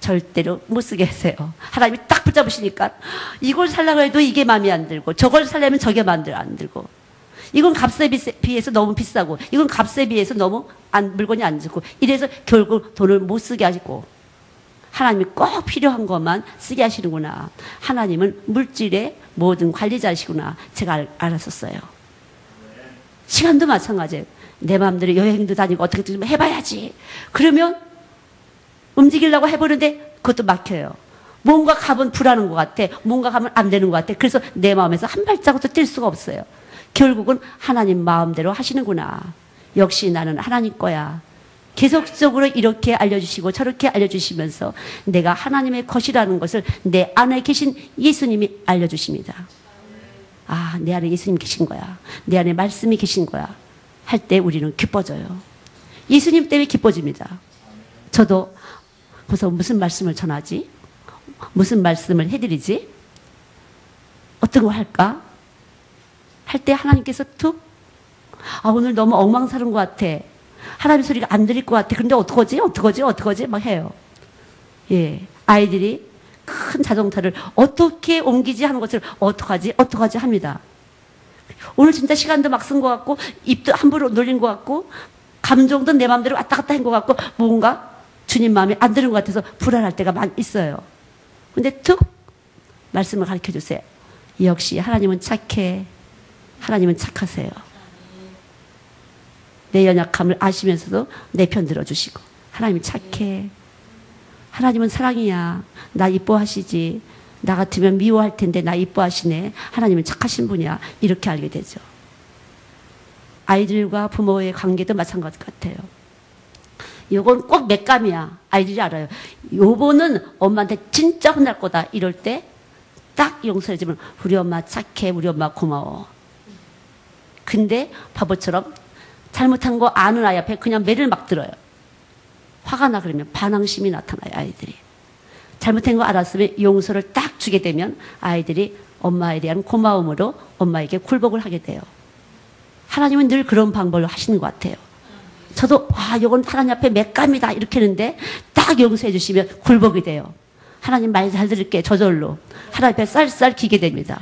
절대로 못 쓰게 하세요. 하나님이 딱 붙잡으시니까 이걸 살려고 해도 이게 마음에 안 들고 저걸 살려면 저게 마음에 안 들고 이건 값에 비해서 너무 비싸고 이건 값에 비해서 너무 물건이 안 좋고 이래서 결국 돈을 못 쓰게 하시고 하나님이 꼭 필요한 것만 쓰게 하시는구나. 하나님은 물질의 모든 관리자시구나. 제가 알았었어요. 시간도 마찬가지예요. 내 마음대로 여행도 다니고 어떻게 좀 해봐야지. 그러면 움직이려고 해보는데 그것도 막혀요. 뭔가 가면 불안한 것 같아. 뭔가 가면 안 되는 것 같아. 그래서 내 마음에서 한 발자국도 뛸 수가 없어요. 결국은 하나님 마음대로 하시는구나. 역시 나는 하나님 거야. 계속적으로 이렇게 알려주시고 저렇게 알려주시면서 내가 하나님의 것이라는 것을 내 안에 계신 예수님이 알려주십니다. 아, 내 안에 예수님 계신 거야. 내 안에 말씀이 계신 거야. 할 때 우리는 기뻐져요. 예수님 때문에 기뻐집니다. 저도 그래서 무슨 말씀을 전하지? 무슨 말씀을 해드리지? 어떤 거 할까? 할 때 하나님께서 툭, 오늘 너무 엉망사는 것 같아. 하나님 소리가 안 들릴 것 같아. 근데 어떡하지? 막 해요. 예. 아이들이 큰 자동차를 어떻게 옮기지 하는 것을 어떡하지 합니다. 오늘 진짜 시간도 막 쓴 것 같고, 입도 함부로 놀린 것 같고, 감정도 내 마음대로 왔다 갔다 한 것 같고, 뭔가 주님 마음에 안 드는 것 같아서 불안할 때가 많이 있어요. 근데 툭 말씀을 가르쳐 주세요. 역시 하나님은 착해. 하나님은 착하세요. 내 연약함을 아시면서도 내 편 들어주시고, 하나님은 착해. 하나님은 사랑이야. 나 이뻐하시지. 나 같으면 미워할 텐데 나 이뻐하시네. 하나님은 착하신 분이야. 이렇게 알게 되죠. 아이들과 부모의 관계도 마찬가지 같아요. 요건 꼭 맥감이야. 아이들이 알아요. 요거는 엄마한테 진짜 혼날 거다. 이럴 때 딱 용서해주면 우리 엄마 착해. 우리 엄마 고마워. 근데 바보처럼 잘못한 거 아는 아이 앞에 그냥 매를 막 들어요. 화가 나 그러면 반항심이 나타나요. 아이들이. 잘못한 거 알았으면 용서를 딱 주게 되면 아이들이 엄마에 대한 고마움으로 엄마에게 굴복을 하게 돼요. 하나님은 늘 그런 방법을 하시는 것 같아요. 저도 이건 하나님 앞에 맥감이다 이렇게 했는데 딱 용서해 주시면 굴복이 돼요. 하나님 말 잘 들을게. 저절로 하나님 앞에 쌀쌀 기게 됩니다.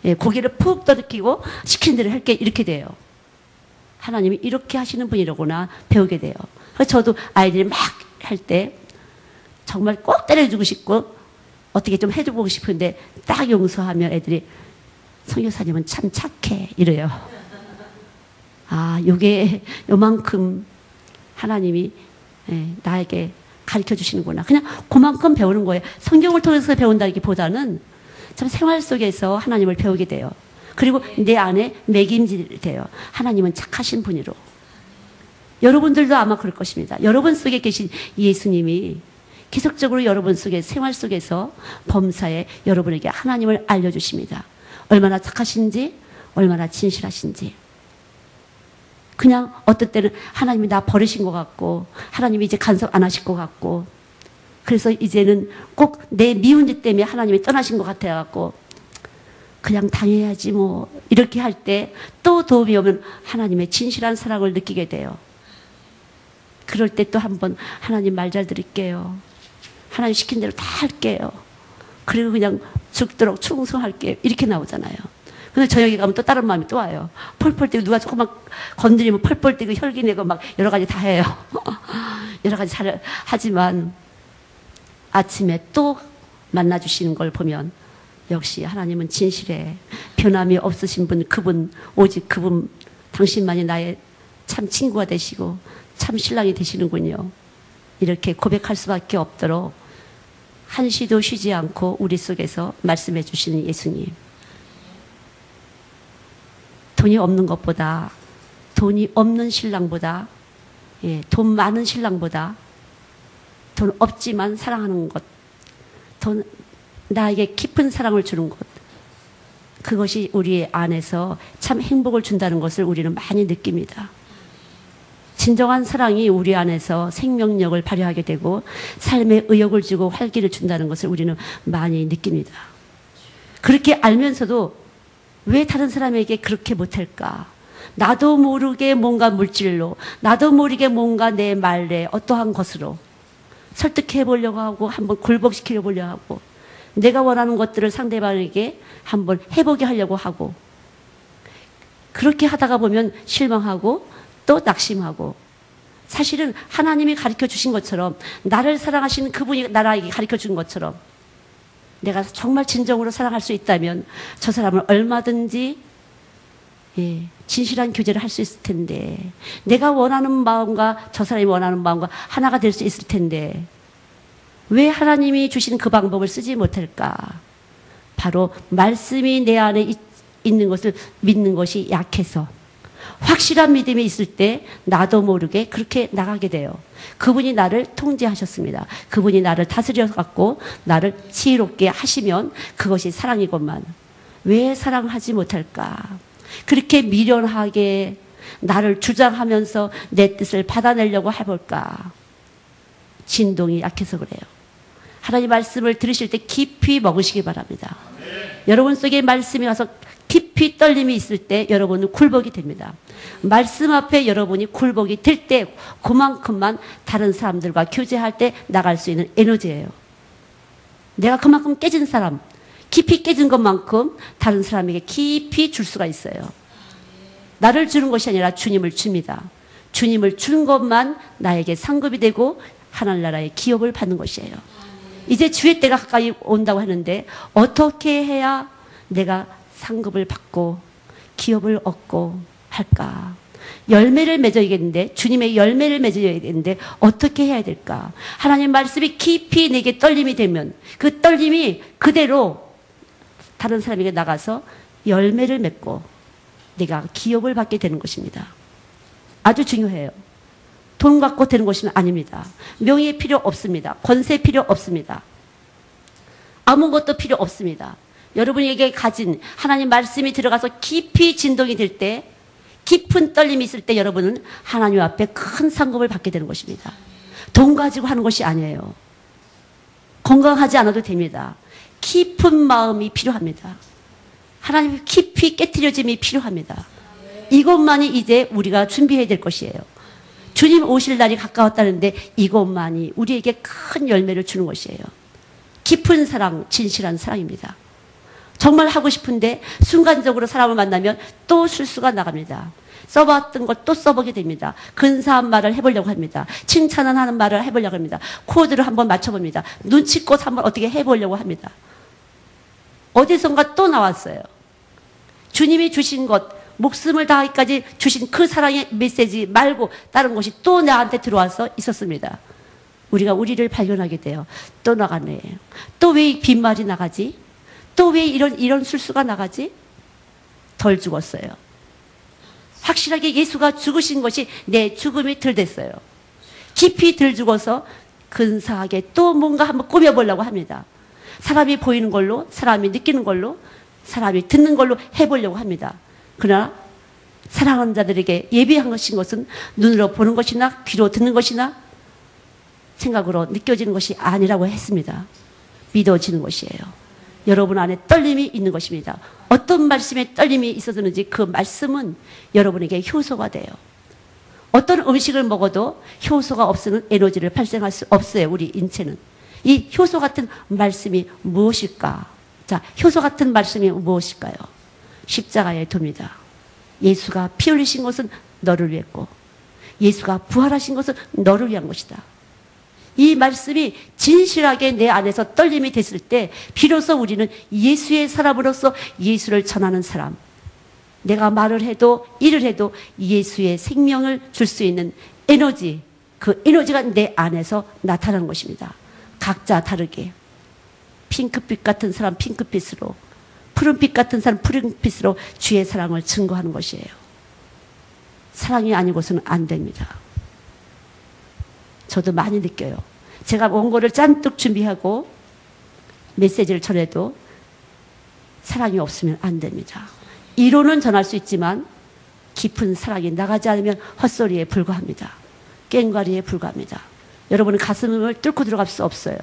예, 고개를 푹 떠들키고 시킨 대로 할게 이렇게 돼요. 하나님이 이렇게 하시는 분이라구나 배우게 돼요. 그래서 저도 아이들이 막 할 때 정말 꼭 때려주고 싶고 어떻게 좀 해주고 싶은데 딱 용서하면 애들이 선교사님은 참 착해 이래요. 요게 요만큼 하나님이 나에게 가르쳐 주시는구나. 그냥 그만큼 배우는 거예요. 성경을 통해서 배운다기보다는 참 생활 속에서 하나님을 배우게 돼요. 그리고 내 안에 매김질이 돼요. 하나님은 착하신 분이로. 여러분들도 아마 그럴 것입니다. 여러분 속에 계신 예수님이 계속적으로 여러분 속에 생활 속에서 범사에 여러분에게 하나님을 알려주십니다. 얼마나 착하신지, 얼마나 진실하신지. 그냥 어떤 때는 하나님이 나 버리신 것 같고 하나님이 이제 간섭 안 하실 것 같고 그래서 이제는 꼭 내 미운 짓 때문에 하나님이 떠나신 것 같아갖고 그냥 당해야지 뭐 이렇게 할 때 또 도움이 오면 하나님의 진실한 사랑을 느끼게 돼요. 그럴 때 또 한번 하나님 말 잘 들을게요. 하나님 시킨 대로 다 할게요. 그리고 그냥 죽도록 충성할게요. 이렇게 나오잖아요. 근데 저녁에 가면 또 다른 마음이 또 와요. 펄펄 뛰고 누가 조금만 건드리면 펄펄 뛰고 혈기 내고 막 여러 가지 다 해요. 여러 가지 잘 하지만 아침에 또 만나주시는 걸 보면 역시 하나님은 진실해. 변함이 없으신 분 그분 오직 그분 당신만이 나의 참 친구가 되시고 참 신랑이 되시는군요. 이렇게 고백할 수밖에 없도록 한시도 쉬지 않고 우리 속에서 말씀해 주시는 예수님. 돈이 없는 것보다 돈이 없는 신랑보다 돈 많은 신랑보다 돈 없지만 사랑하는 것 나에게 깊은 사랑을 주는 것 그것이 우리 안에서 참 행복을 준다는 것을 우리는 많이 느낍니다. 진정한 사랑이 우리 안에서 생명력을 발휘하게 되고 삶에 의욕을 주고 활기를 준다는 것을 우리는 많이 느낍니다. 그렇게 알면서도 왜 다른 사람에게 그렇게 못할까? 나도 모르게 뭔가 물질로, 나도 모르게 뭔가 내 말에 어떠한 것으로 설득해 보려고 하고 한번 굴복시키려 보려고 하고 내가 원하는 것들을 상대방에게 한번 해보게 하려고 하고 그렇게 하다가 보면 실망하고 또 낙심하고 사실은 하나님이 가르쳐 주신 것처럼 나를 사랑하시는 그분이 나에게 가르쳐 준 것처럼 내가 정말 진정으로 사랑할 수 있다면 저 사람을 얼마든지 진실한 교제를 할 수 있을 텐데 내가 원하는 마음과 저 사람이 원하는 마음과 하나가 될 수 있을 텐데 왜 하나님이 주신 그 방법을 쓰지 못할까? 바로 말씀이 내 안에 있는 것을 믿는 것이 약해서 확실한 믿음이 있을 때 나도 모르게 그렇게 나가게 돼요. 그분이 나를 통제하셨습니다. 그분이 나를 다스려갖고 나를 지혜롭게 하시면 그것이 사랑이건만 왜 사랑하지 못할까? 그렇게 미련하게 나를 주장하면서 내 뜻을 받아내려고 해볼까? 진동이 약해서 그래요. 하나님 말씀을 들으실 때 깊이 먹으시기 바랍니다. 여러분 속에 말씀이 와서 깊이 떨림이 있을 때 여러분은 굴복이 됩니다. 말씀 앞에 여러분이 굴복이 될 때 그만큼만 다른 사람들과 교제할 때 나갈 수 있는 에너지예요. 내가 그만큼 깨진 사람, 깊이 깨진 것만큼 다른 사람에게 깊이 줄 수가 있어요. 나를 주는 것이 아니라 주님을 줍니다. 주님을 주는 것만 나에게 상급이 되고 하늘나라의 기업을 받는 것이에요. 이제 주의 때가 가까이 온다고 하는데 어떻게 해야 내가 상급을 받고 기업을 얻고 할까? 열매를 맺어야겠는데, 주님의 열매를 맺어야겠는데 어떻게 해야 될까? 하나님 말씀이 깊이 내게 떨림이 되면 그 떨림이 그대로 다른 사람에게 나가서 열매를 맺고 내가 기업을 받게 되는 것입니다. 아주 중요해요. 돈 갖고 되는 것이 아닙니다. 명예 필요 없습니다. 권세 필요 없습니다. 아무것도 필요 없습니다. 여러분에게 가진 하나님 말씀이 들어가서 깊이 진동이 될 때, 깊은 떨림이 있을 때 여러분은 하나님 앞에 큰 상급을 받게 되는 것입니다. 돈 가지고 하는 것이 아니에요. 건강하지 않아도 됩니다. 깊은 마음이 필요합니다. 하나님 깊이 깨트려짐이 필요합니다. 이것만이 이제 우리가 준비해야 될 것이에요. 주님 오실 날이 가까웠다는데 이것만이 우리에게 큰 열매를 주는 것이에요. 깊은 사랑, 진실한 사랑입니다. 정말 하고 싶은데 순간적으로 사람을 만나면 또 실수가 나갑니다. 써봤던 걸 또 써보게 됩니다. 근사한 말을 해보려고 합니다. 칭찬하는 말을 해보려고 합니다. 코드를 한번 맞춰봅니다. 눈치껏 한번 어떻게 해보려고 합니다. 어디선가 또 나왔어요. 주님이 주신 것, 목숨을 다하기까지 주신 그 사랑의 메시지 말고 다른 것이 또 나한테 들어와서 있었습니다. 우리가 우리를 발견하게 돼요. 또 나가네. 또 왜 빈말이 나가지? 또 왜 이런 술수가 나가지? 덜 죽었어요. 확실하게 예수가 죽으신 것이 내 죽음이 덜 됐어요. 깊이 덜 죽어서 근사하게 또 뭔가 한번 꾸며보려고 합니다. 사람이 보이는 걸로, 사람이 느끼는 걸로, 사람이 듣는 걸로 해보려고 합니다. 그러나 사랑하는 자들에게 예비한 것은 눈으로 보는 것이나 귀로 듣는 것이나 생각으로 느껴지는 것이 아니라고 했습니다. 믿어지는 것이에요. 여러분 안에 떨림이 있는 것입니다. 어떤 말씀에 떨림이 있었는지 그 말씀은 여러분에게 효소가 돼요. 어떤 음식을 먹어도 효소가 없으면 에너지를 발생할 수 없어요. 우리 인체는. 이 효소 같은 말씀이 무엇일까? 자, 효소 같은 말씀이 무엇일까요? 십자가의 도입니다. 예수가 피 흘리신 것은 너를 위했고 예수가 부활하신 것은 너를 위한 것이다. 이 말씀이 진실하게 내 안에서 떨림이 됐을 때 비로소 우리는 예수의 사람으로서 예수를 전하는 사람, 내가 말을 해도 일을 해도 예수의 생명을 줄 수 있는 에너지, 그 에너지가 내 안에서 나타나는 것입니다. 각자 다르게 핑크빛 같은 사람 핑크빛으로, 푸른빛 같은 사람 푸른빛으로 주의 사랑을 증거하는 것이에요. 사랑이 아니고서는 안 됩니다. 저도 많이 느껴요. 제가 원고를 잔뜩 준비하고 메시지를 전해도 사랑이 없으면 안 됩니다. 이론은 전할 수 있지만 깊은 사랑이 나가지 않으면 헛소리에 불과합니다. 깽가리에 불과합니다. 여러분은 가슴을 뚫고 들어갈 수 없어요.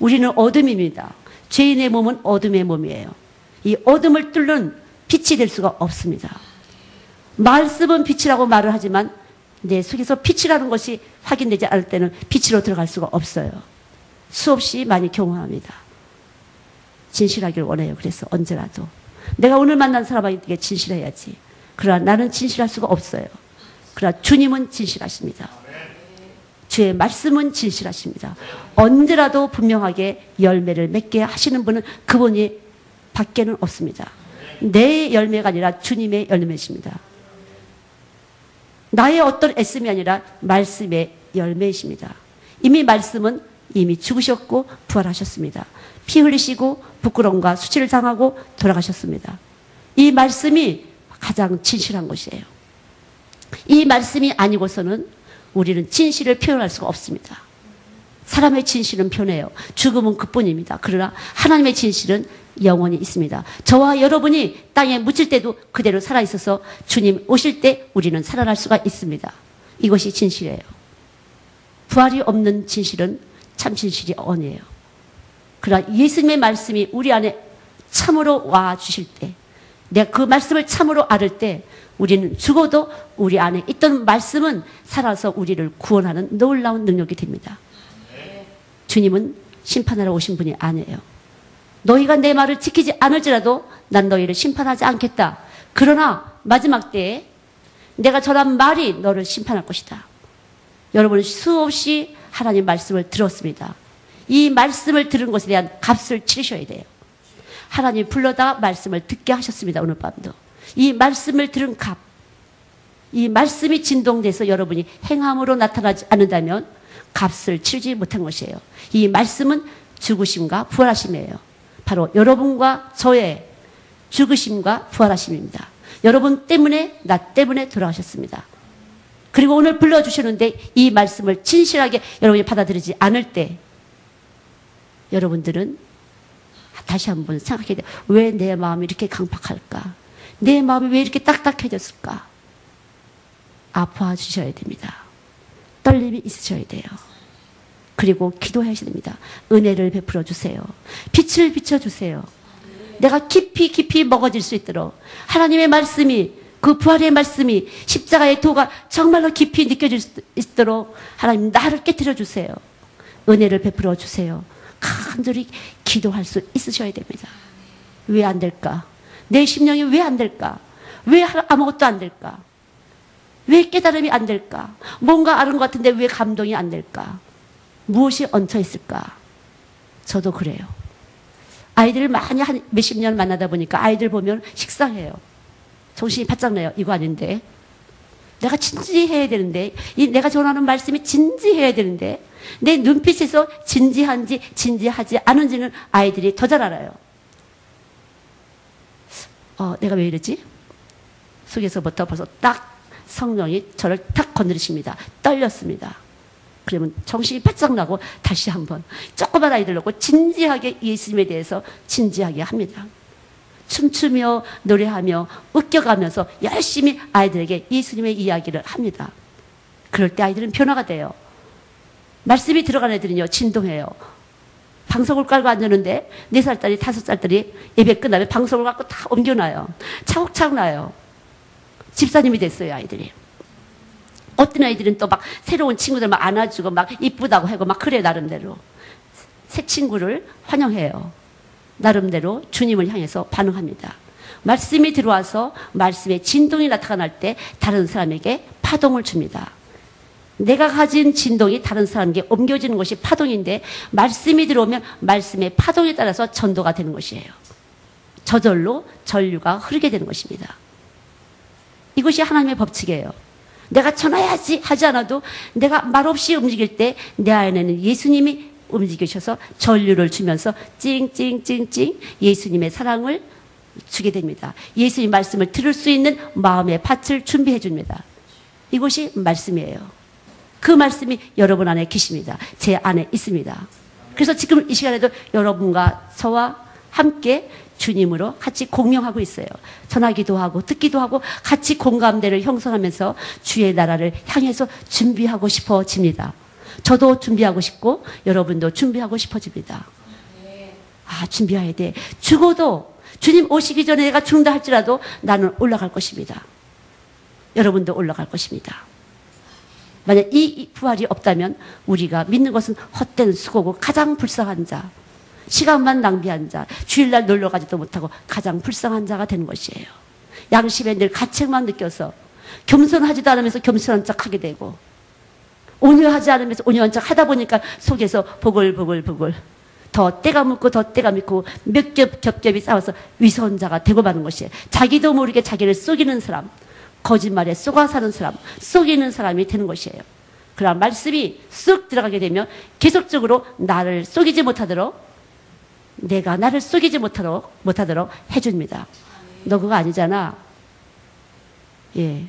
우리는 어둠입니다. 죄인의 몸은 어둠의 몸이에요. 이 어둠을 뚫는 빛이 될 수가 없습니다. 말씀은 빛이라고 말을 하지만 내 속에서 빛이라는 것이 확인되지 않을 때는 빛으로 들어갈 수가 없어요. 수없이 많이 경험합니다. 진실하기를 원해요. 그래서 언제라도 내가 오늘 만난 사람에게 진실해야지. 그러나 나는 진실할 수가 없어요. 그러나 주님은 진실하십니다. 주의 말씀은 진실하십니다. 언제라도 분명하게 열매를 맺게 하시는 분은 그분이 밖에는 없습니다. 내 열매가 아니라 주님의 열매이십니다. 나의 어떤 애씀이 아니라 말씀의 열매이십니다. 이미 말씀은 이미 죽으셨고 부활하셨습니다. 피 흘리시고 부끄러움과 수치를 당하고 돌아가셨습니다. 이 말씀이 가장 진실한 것이에요. 이 말씀이 아니고서는 우리는 진실을 표현할 수가 없습니다. 사람의 진실은 변해요. 죽음은 그뿐입니다. 그러나 하나님의 진실은 영원히 있습니다. 저와 여러분이 땅에 묻힐 때도 그대로 살아있어서 주님 오실 때 우리는 살아날 수가 있습니다. 이것이 진실이에요. 부활이 없는 진실은 참 진실이 아니에요. 그러나 예수님의 말씀이 우리 안에 참으로 와 주실 때, 내가 그 말씀을 참으로 알을 때 우리는 죽어도 우리 안에 있던 말씀은 살아서 우리를 구원하는 놀라운 능력이 됩니다. 주님은 심판하러 오신 분이 아니에요. 너희가 내 말을 지키지 않을지라도 난 너희를 심판하지 않겠다. 그러나 마지막 때에 내가 전한 말이 너를 심판할 것이다. 여러분은 수없이 하나님 말씀을 들었습니다. 이 말씀을 들은 것에 대한 값을 치르셔야 돼요. 하나님 불러다 말씀을 듣게 하셨습니다. 오늘 밤도. 이 말씀을 들은 값, 이 말씀이 진동돼서 여러분이 행함으로 나타나지 않는다면 값을 치르지 못한 것이에요. 이 말씀은 죽으심과 부활하심이에요. 바로 여러분과 저의 죽으심과 부활하심입니다. 여러분 때문에, 나 때문에 돌아가셨습니다. 그리고 오늘 불러주셨는데 이 말씀을 진실하게 여러분이 받아들이지 않을 때 여러분들은 다시 한번 생각해야 돼요. 왜 내 마음이 이렇게 강팍할까? 내 마음이 왜 이렇게 딱딱해졌을까? 아파 주셔야 됩니다. 떨림이 있으셔야 돼요. 그리고 기도해야 됩니다. 은혜를 베풀어 주세요. 빛을 비춰주세요. 내가 깊이 먹어질 수 있도록 하나님의 말씀이, 그 부활의 말씀이, 십자가의 도가 정말로 깊이 느껴질 수 있도록 하나님 나를 깨트려 주세요. 은혜를 베풀어 주세요. 간절히 기도할 수 있으셔야 됩니다. 왜 안 될까? 내 심령이 왜 안 될까? 왜 아무것도 안 될까? 왜 깨달음이 안 될까? 뭔가 아는 것 같은데 왜 감동이 안 될까? 무엇이 얹혀 있을까? 저도 그래요. 아이들을 많이 한 몇십 년 만나다 보니까 아이들 보면 식상해요. 정신이 바짝 나요. 이거 아닌데. 내가 진지해야 되는데, 내가 전하는 말씀이 진지해야 되는데, 내 눈빛에서 진지한지 진지하지 않은지는 아이들이 더 잘 알아요. 내가 왜 이러지? 속에서부터 벌써 딱 성령이 저를 탁 건드리십니다. 떨렸습니다. 그러면 정신이 바짝 나고 다시 한번 조그만 아이들 놓고 진지하게 예수님에 대해서 진지하게 합니다. 춤추며 노래하며 웃겨가면서 열심히 아이들에게 예수님의 이야기를 합니다. 그럴 때 아이들은 변화가 돼요. 말씀이 들어간 애들은요, 진동해요. 방석을 깔고 앉았는데 4살짜리 5살짜리 예배 끝나면 방석을 갖고 다 옮겨놔요. 차곡차곡 나요. 집사님이 됐어요, 아이들이. 어떤 아이들은 또 막 새로운 친구들 막 안아주고 막 이쁘다고 하고 막 그래요, 나름대로. 새 친구를 환영해요. 나름대로 주님을 향해서 반응합니다. 말씀이 들어와서 말씀의 진동이 나타날 때 다른 사람에게 파동을 줍니다. 내가 가진 진동이 다른 사람에게 옮겨지는 것이 파동인데 말씀이 들어오면 말씀의 파동에 따라서 전도가 되는 것이에요. 저절로 전류가 흐르게 되는 것입니다. 이것이 하나님의 법칙이에요. 내가 전해야지 하지 않아도 내가 말없이 움직일 때 내 안에는 예수님이 움직이셔서 전류를 주면서 찡찡찡찡 예수님의 사랑을 주게 됩니다. 예수님 말씀을 들을 수 있는 마음의 밭을 준비해 줍니다. 이것이 말씀이에요. 그 말씀이 여러분 안에 계십니다. 제 안에 있습니다. 그래서 지금 이 시간에도 여러분과 저와 함께 주님으로 같이 공명하고 있어요. 전하기도 하고 듣기도 하고 같이 공감대를 형성하면서 주의 나라를 향해서 준비하고 싶어집니다. 저도 준비하고 싶고 여러분도 준비하고 싶어집니다. 준비해야 돼. 죽어도 주님 오시기 전에 내가 죽는다 할지라도 나는 올라갈 것입니다. 여러분도 올라갈 것입니다. 만약 이 부활이 없다면 우리가 믿는 것은 헛된 수고고 가장 불쌍한 자, 시간만 낭비한 자, 주일날 놀러 가지도 못하고 가장 불쌍한 자가 되는 것이에요. 양심에 늘 가책만 느껴서 겸손하지도 않으면서 겸손한 척 하게 되고 온유하지 않으면서 온유한 척 하다 보니까 속에서 보글보글 더 때가 묻고 더 때가 묻고 몇 겹겹이 싸워서 위선자가 되고 마는 것이에요. 자기도 모르게 자기를 속이는 사람, 거짓말에 속아 사는 사람, 속이는 사람이 되는 것이에요. 그러나 말씀이 쑥 들어가게 되면 계속적으로 나를 속이지 못하도록, 내가 나를 속이지 못하도록 해줍니다. 너 그거 아니잖아. 예.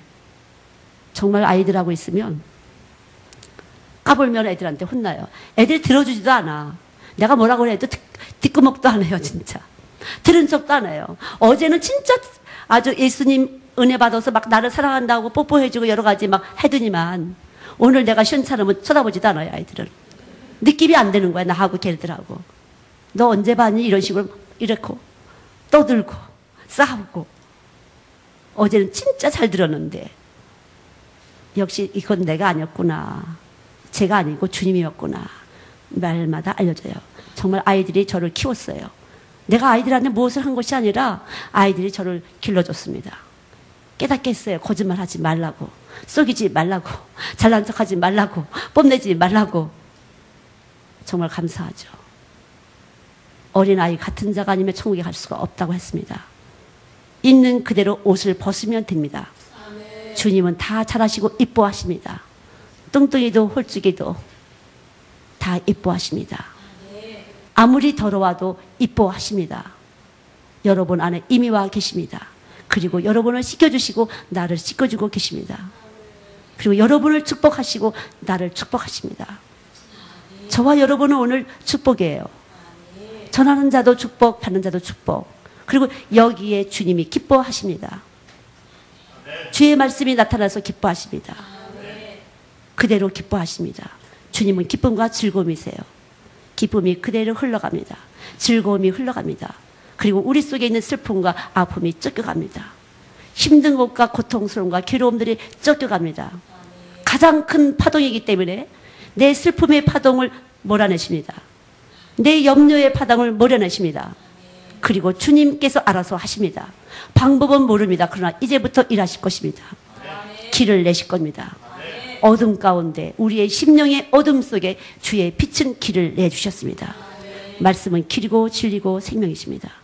정말 아이들하고 있으면 까불면 애들한테 혼나요. 애들 들어주지도 않아. 내가 뭐라고 해도 뒷구멍도 안 해요, 진짜. 들은 척도 안 해요. 어제는 진짜 아주 예수님 은혜 받아서 막 나를 사랑한다고 뽀뽀해주고 여러 가지 막 해두니만 오늘 내가 시원찮으면 쳐다보지도 않아요, 아이들은. 느낌이 안 되는 거야, 나하고 걔들하고. 너 언제 봤니? 이런 식으로 이렇고 떠들고 싸우고. 어제는 진짜 잘 들었는데 역시 이건 내가 아니었구나. 제가 아니고 주님이었구나. 말마다 알려줘요. 정말 아이들이 저를 키웠어요. 내가 아이들한테 무엇을 한 것이 아니라 아이들이 저를 길러줬습니다. 깨닫게 했어요. 거짓말하지 말라고, 속이지 말라고, 잘난 척하지 말라고, 뽐내지 말라고. 정말 감사하죠. 어린아이 같은 자가 아니면 천국에 갈 수가 없다고 했습니다. 있는 그대로 옷을 벗으면 됩니다. 아멘. 주님은 다 잘하시고 이뻐하십니다. 뚱뚱이도 홀쭉이도 다 이뻐하십니다. 아멘. 아무리 더러워도 이뻐하십니다. 여러분 안에 이미 와 계십니다. 그리고 여러분을 씻겨주시고 나를 씻겨주고 계십니다. 그리고 여러분을 축복하시고 나를 축복하십니다. 저와 여러분은 오늘 축복이에요. 전하는 자도 축복, 받는 자도 축복. 그리고 여기에 주님이 기뻐하십니다. 주의 말씀이 나타나서 기뻐하십니다. 그대로 기뻐하십니다. 주님은 기쁨과 즐거움이세요. 기쁨이 그대로 흘러갑니다. 즐거움이 흘러갑니다. 그리고 우리 속에 있는 슬픔과 아픔이 쫓겨갑니다. 힘든 것과 고통스러움과 괴로움들이 쫓겨갑니다. 가장 큰 파동이기 때문에 내 슬픔의 파동을 몰아내십니다. 내 염려의 파동을 몰아내십니다. 그리고 주님께서 알아서 하십니다. 방법은 모릅니다. 그러나 이제부터 일하실 것입니다. 길을 내실 겁니다. 어둠 가운데 우리의 심령의 어둠 속에 주의 빛은 길을 내주셨습니다. 말씀은 길이고 진리고 생명이십니다.